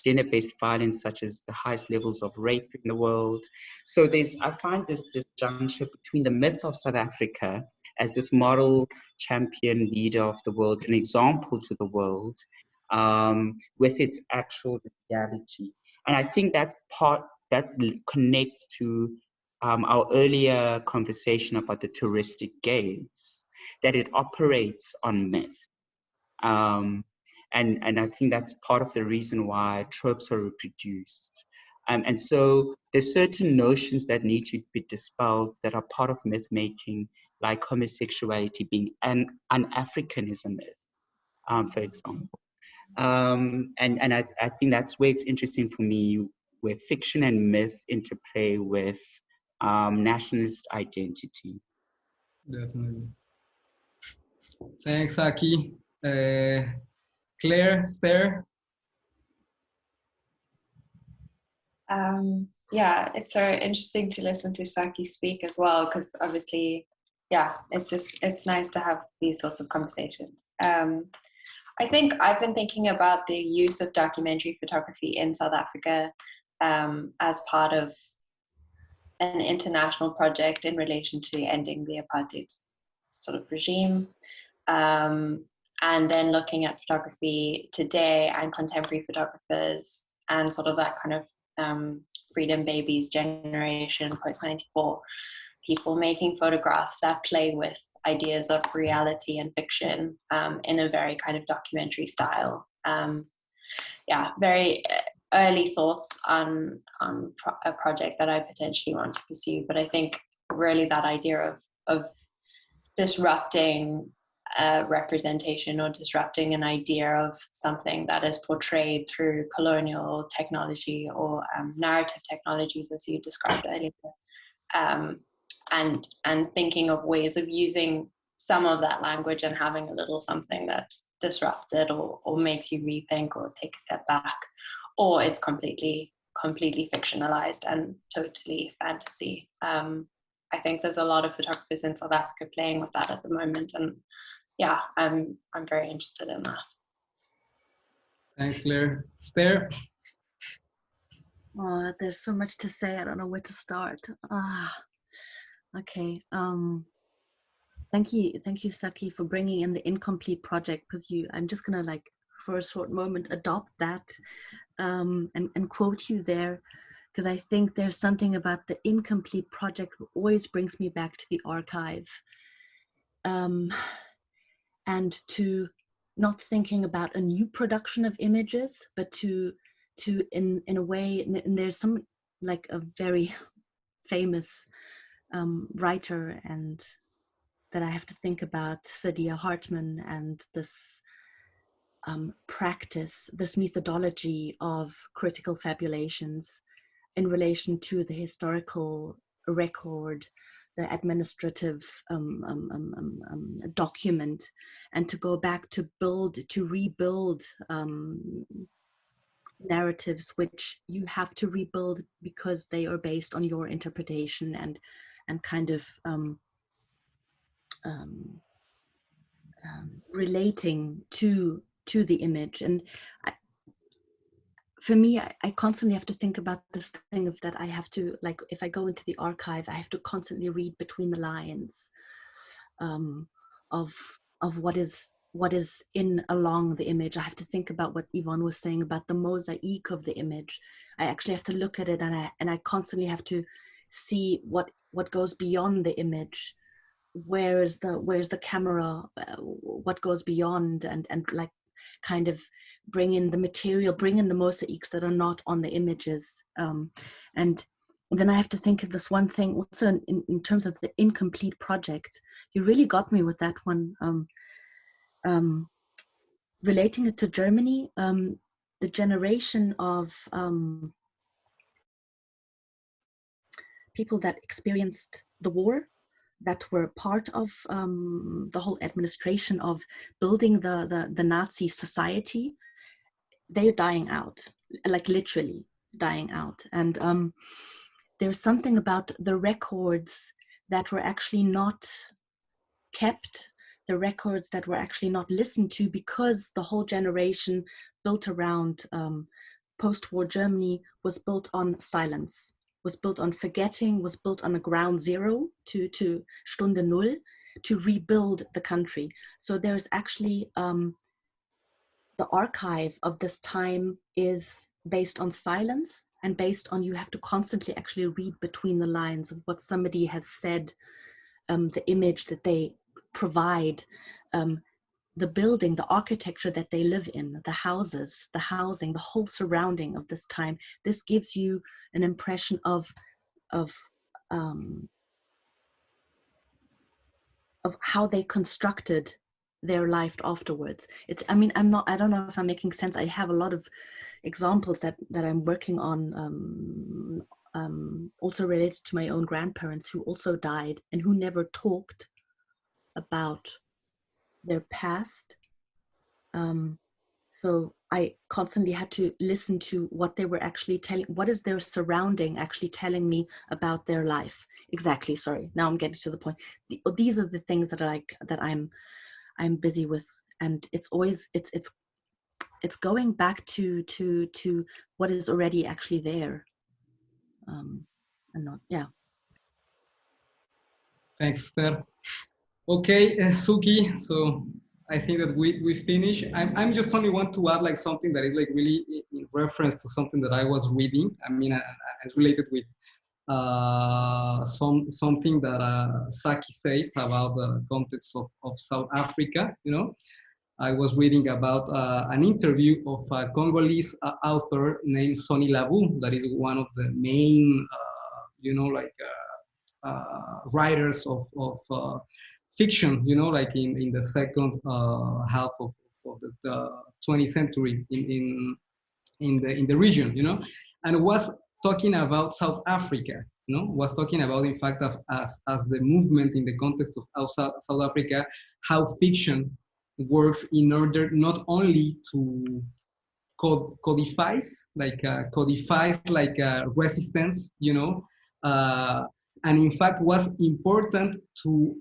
gender-based violence, such as the highest levels of rape in the world. So I find this disjuncture between the myth of South Africa as this model champion leader of the world, an example to the world, with its actual reality. And I think that connects to our earlier conversation about the touristic gaze, that it operates on myth. And I think that's part of the reason why tropes are reproduced. And so there's certain notions that need to be dispelled that are part of myth making, like homosexuality being an Africanism myth, for example. And I think that's where it's interesting for me, where fiction and myth interplay with nationalist identity. Definitely. Thanks, Aki. Claire, Esther? Yeah, it's so interesting to listen to Saki speak as well, because obviously, yeah, it's nice to have these sorts of conversations. I think I've been thinking about the use of documentary photography in South Africa as part of an international project in relation to ending the apartheid sort of regime. And then looking at photography today and contemporary photographers and sort of that kind of freedom babies generation post-94, people making photographs that play with ideas of reality and fiction in a very kind of documentary style. Yeah, very early thoughts on a project that I potentially want to pursue, but I think really that idea of disrupting representation or disrupting an idea of something that is portrayed through colonial technology or narrative technologies, as you described earlier, and thinking of ways of using some of that language and having a little something that disrupts it or makes you rethink or take a step back, or it's completely fictionalized and totally fantasy. I think there's a lot of photographers in South Africa playing with that at the moment, and yeah, I'm very interested in that. Thanks, Claire. Esther? Oh, there's so much to say. I don't know where to start. Okay. Thank you, Saki, for bringing in the incomplete project, because I'm just gonna, like, for a short moment adopt that and quote you there, because I think there's something about the incomplete project that always brings me back to the archive, and to not thinking about a new production of images, but to in a way, and there's some, like, a very famous writer and that I have to think about, Saidiya Hartman, and this practice, this methodology of critical fabulations in relation to the historical record, the administrative document, and to go back to rebuild narratives which you have to rebuild because they are based on your interpretation and kind of relating to the image. And for me, I constantly have to think about this thing of that I have to, like, if I go into the archive, I have to constantly read between the lines of what is in along the image. I have to think about what Yvonne was saying about the mosaic of the image. I actually have to look at it, and I constantly have to see what goes beyond the image. Where's the camera? What goes beyond, and like kind of bring in the material, bring in the mosaics that are not on the images. And then I have to think of this one thing also in terms of the incomplete project. You really got me with that one. Relating it to Germany, the generation of people that experienced the war, that were part of the whole administration of building the Nazi society, they're dying out, like literally dying out. And there's something about the records that were actually not kept, the records that were actually not listened to, because the whole generation built around post-war Germany was built on silence, was built on forgetting, was built on a ground zero to Stunde Null, to rebuild the country. So there's actually, the archive of this time is based on silence, and based on, you have to constantly actually read between the lines of what somebody has said, the image that they provide, the building, the architecture that they live in, the houses, the housing, the whole surrounding of this time. This gives you an impression of how they constructed their life afterwards. It's, I mean, I don't know if I'm making sense. I have a lot of examples that I'm working on, also related to my own grandparents who also died and who never talked about their past. So I constantly had to listen to what they were actually telling, what is their surrounding actually telling me about their life. Exactly, sorry, now I'm getting to the point. These are the things that I'm busy with, and it's always, it's going back to what is already actually there. And not, yeah. Thanks, Esther. Okay, Suki, so I think that we finished. I'm just only want to add like something that is like really in reference to something that I was reading. I mean, it's related with something that Saki says about the context of South Africa. You know, I was reading about an interview of a Congolese author named Sonny Labu, that is one of the main, you know, like writers of fiction, you know, like in the second half of the 20th century in the region, you know, and was talking about South Africa, you know, was talking about, in fact, as the movement in the context of South Africa, how fiction works in order not only to codifies like resistance, you know, and in fact was important to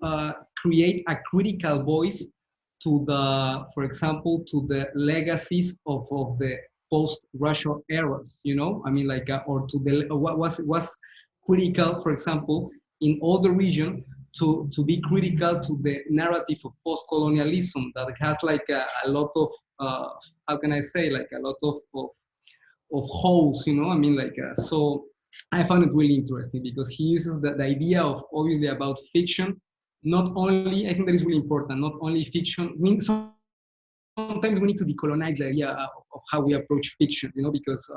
create a critical voice to the, for example, to the legacies of the post-racial eras, you know, I mean, like, or to the, what was critical, for example, in all the region, to be critical to the narrative of post-colonialism that has like a lot of, how can I say, like a lot of holes, you know, I mean, like, so I found it really interesting because he uses the idea of, obviously, about fiction, not only, I think that is really important, not only fiction, I mean, sometimes we need to decolonize the idea of how we approach fiction, you know, because,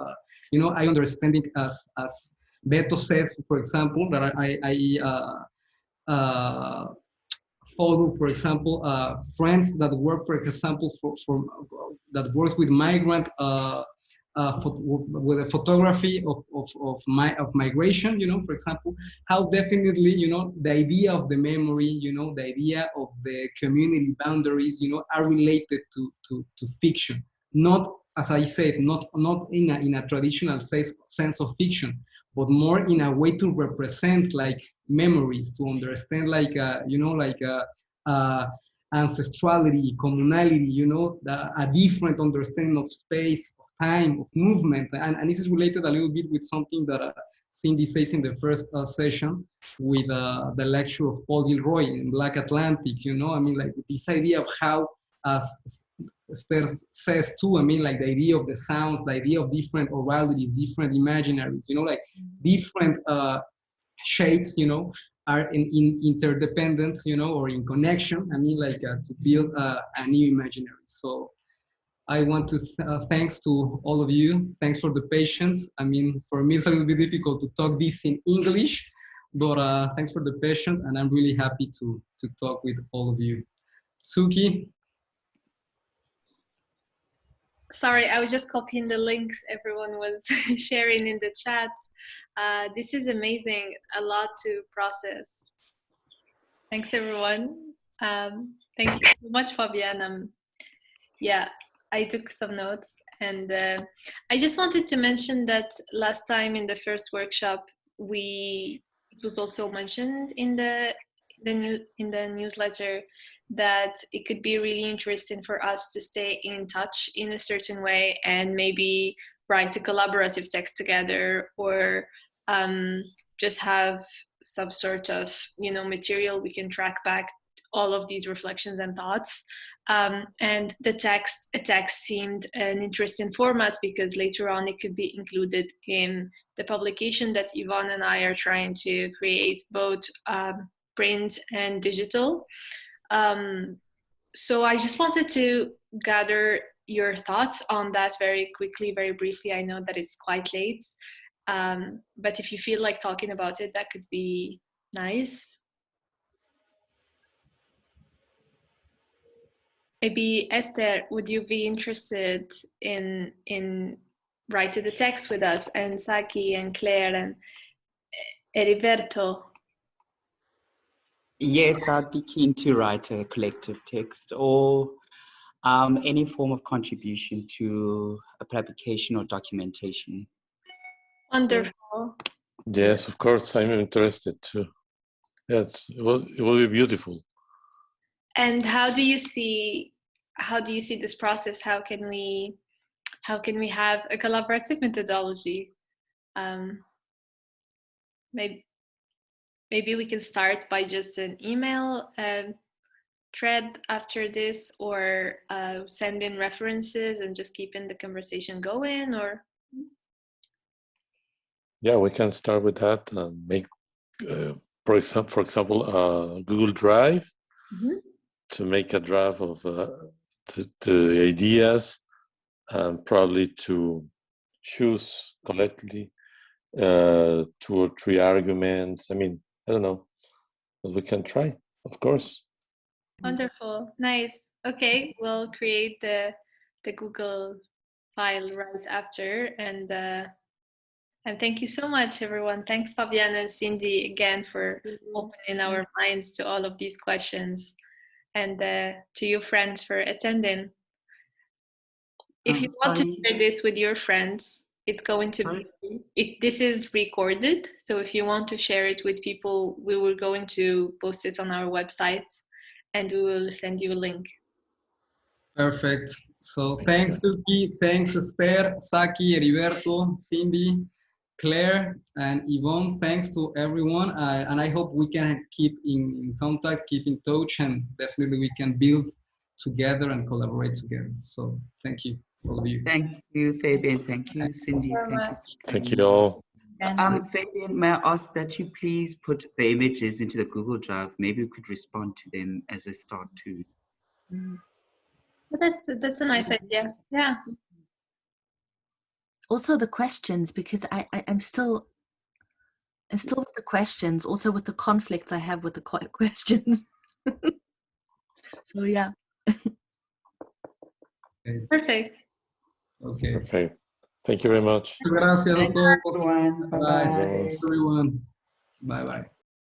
you know, I understand it as Beto says, for example, that I follow, for example, friends that work, for example, that works with migrant with a photography of migration, for example, how definitely, the idea of the memory, the idea of the community boundaries, are related to fiction. Not, as I said, not in a traditional sense of fiction, but more in a way to represent like memories, to understand like, ancestrality, communality, a different understanding of space, of time, of movement. And this is related a little bit with something that Cindy says in the first session with the lecture of Paul Gilroy in Black Atlantic, I mean, like this idea of how, as Esther says too, I mean, like the idea of the sounds, the idea of different oralities, different imaginaries, like different shades, are in interdependence, or in connection. I mean, like to build a new imaginary. So I want to thanks to all of you. Thanks for the patience. I mean, for me, it's a little bit difficult to talk this in English, but thanks for the patience, and I'm really happy to talk with all of you. Suki. Sorry, I was just copying the links everyone was sharing in the chat. This is amazing, a lot to process. Thanks, everyone. Thank you so much, Fabian. Yeah, I took some notes, and I just wanted to mention that last time in the first workshop, it was also mentioned in the newsletter that it could be really interesting for us to stay in touch in a certain way and maybe write a collaborative text together, or just have some sort of material we can track back all of these reflections and thoughts. And a text seemed an interesting format because later on it could be included in the publication that Yvonne and I are trying to create, both print and digital. So I just wanted to gather your thoughts on that very quickly, very briefly. I know that it's quite late, but if you feel like talking about it, that could be nice. Maybe Esther, would you be interested in writing the text with us, and Saki and Claire and Heriberto? Yes, I'd be keen to write a collective text or any form of contribution to a publication or documentation. Wonderful. Yes, of course, I'm interested too. Yes, it will be beautiful. And how do you see this process? How can we have a collaborative methodology? Maybe we can start by just an email thread after this, or send in references and just keeping the conversation going, or yeah, we can start with that and make for example Google Drive, to make a draft of the ideas, and probably to choose collectively 2 or 3 arguments. I mean, I don't know, but we can try, of course. Wonderful, nice. Okay, we'll create the Google file right after, and thank you so much, everyone. Thanks, Fabian and Cindy, again for opening our minds to all of these questions, and to you friends for attending. If you want to share this with your friends, it's going to be, this is recorded, so if you want to share it with people, we were going to post it on our website, and we will send you a link. Perfect. So thanks, Suki. Thanks, Esther, Saki, Heriberto, Cindy, Claire, and Yvonne. Thanks to everyone. And I hope we can keep in contact, keep in touch, and definitely we can build together and collaborate together. So thank you, all of you. Thank you, Fabian. Thank you, Cindy. Thank you all. Fabian, may I ask that you please put the images into the Google Drive? Maybe we could respond to them as a start too. But that's a nice idea. Yeah. Also the questions, because I'm still with the questions, also with the conflicts I have with the questions. So yeah. Perfect. Okay. Perfect. Thank you very much. Gracias a todos. Everyone. Bye-bye. Everyone. Bye bye.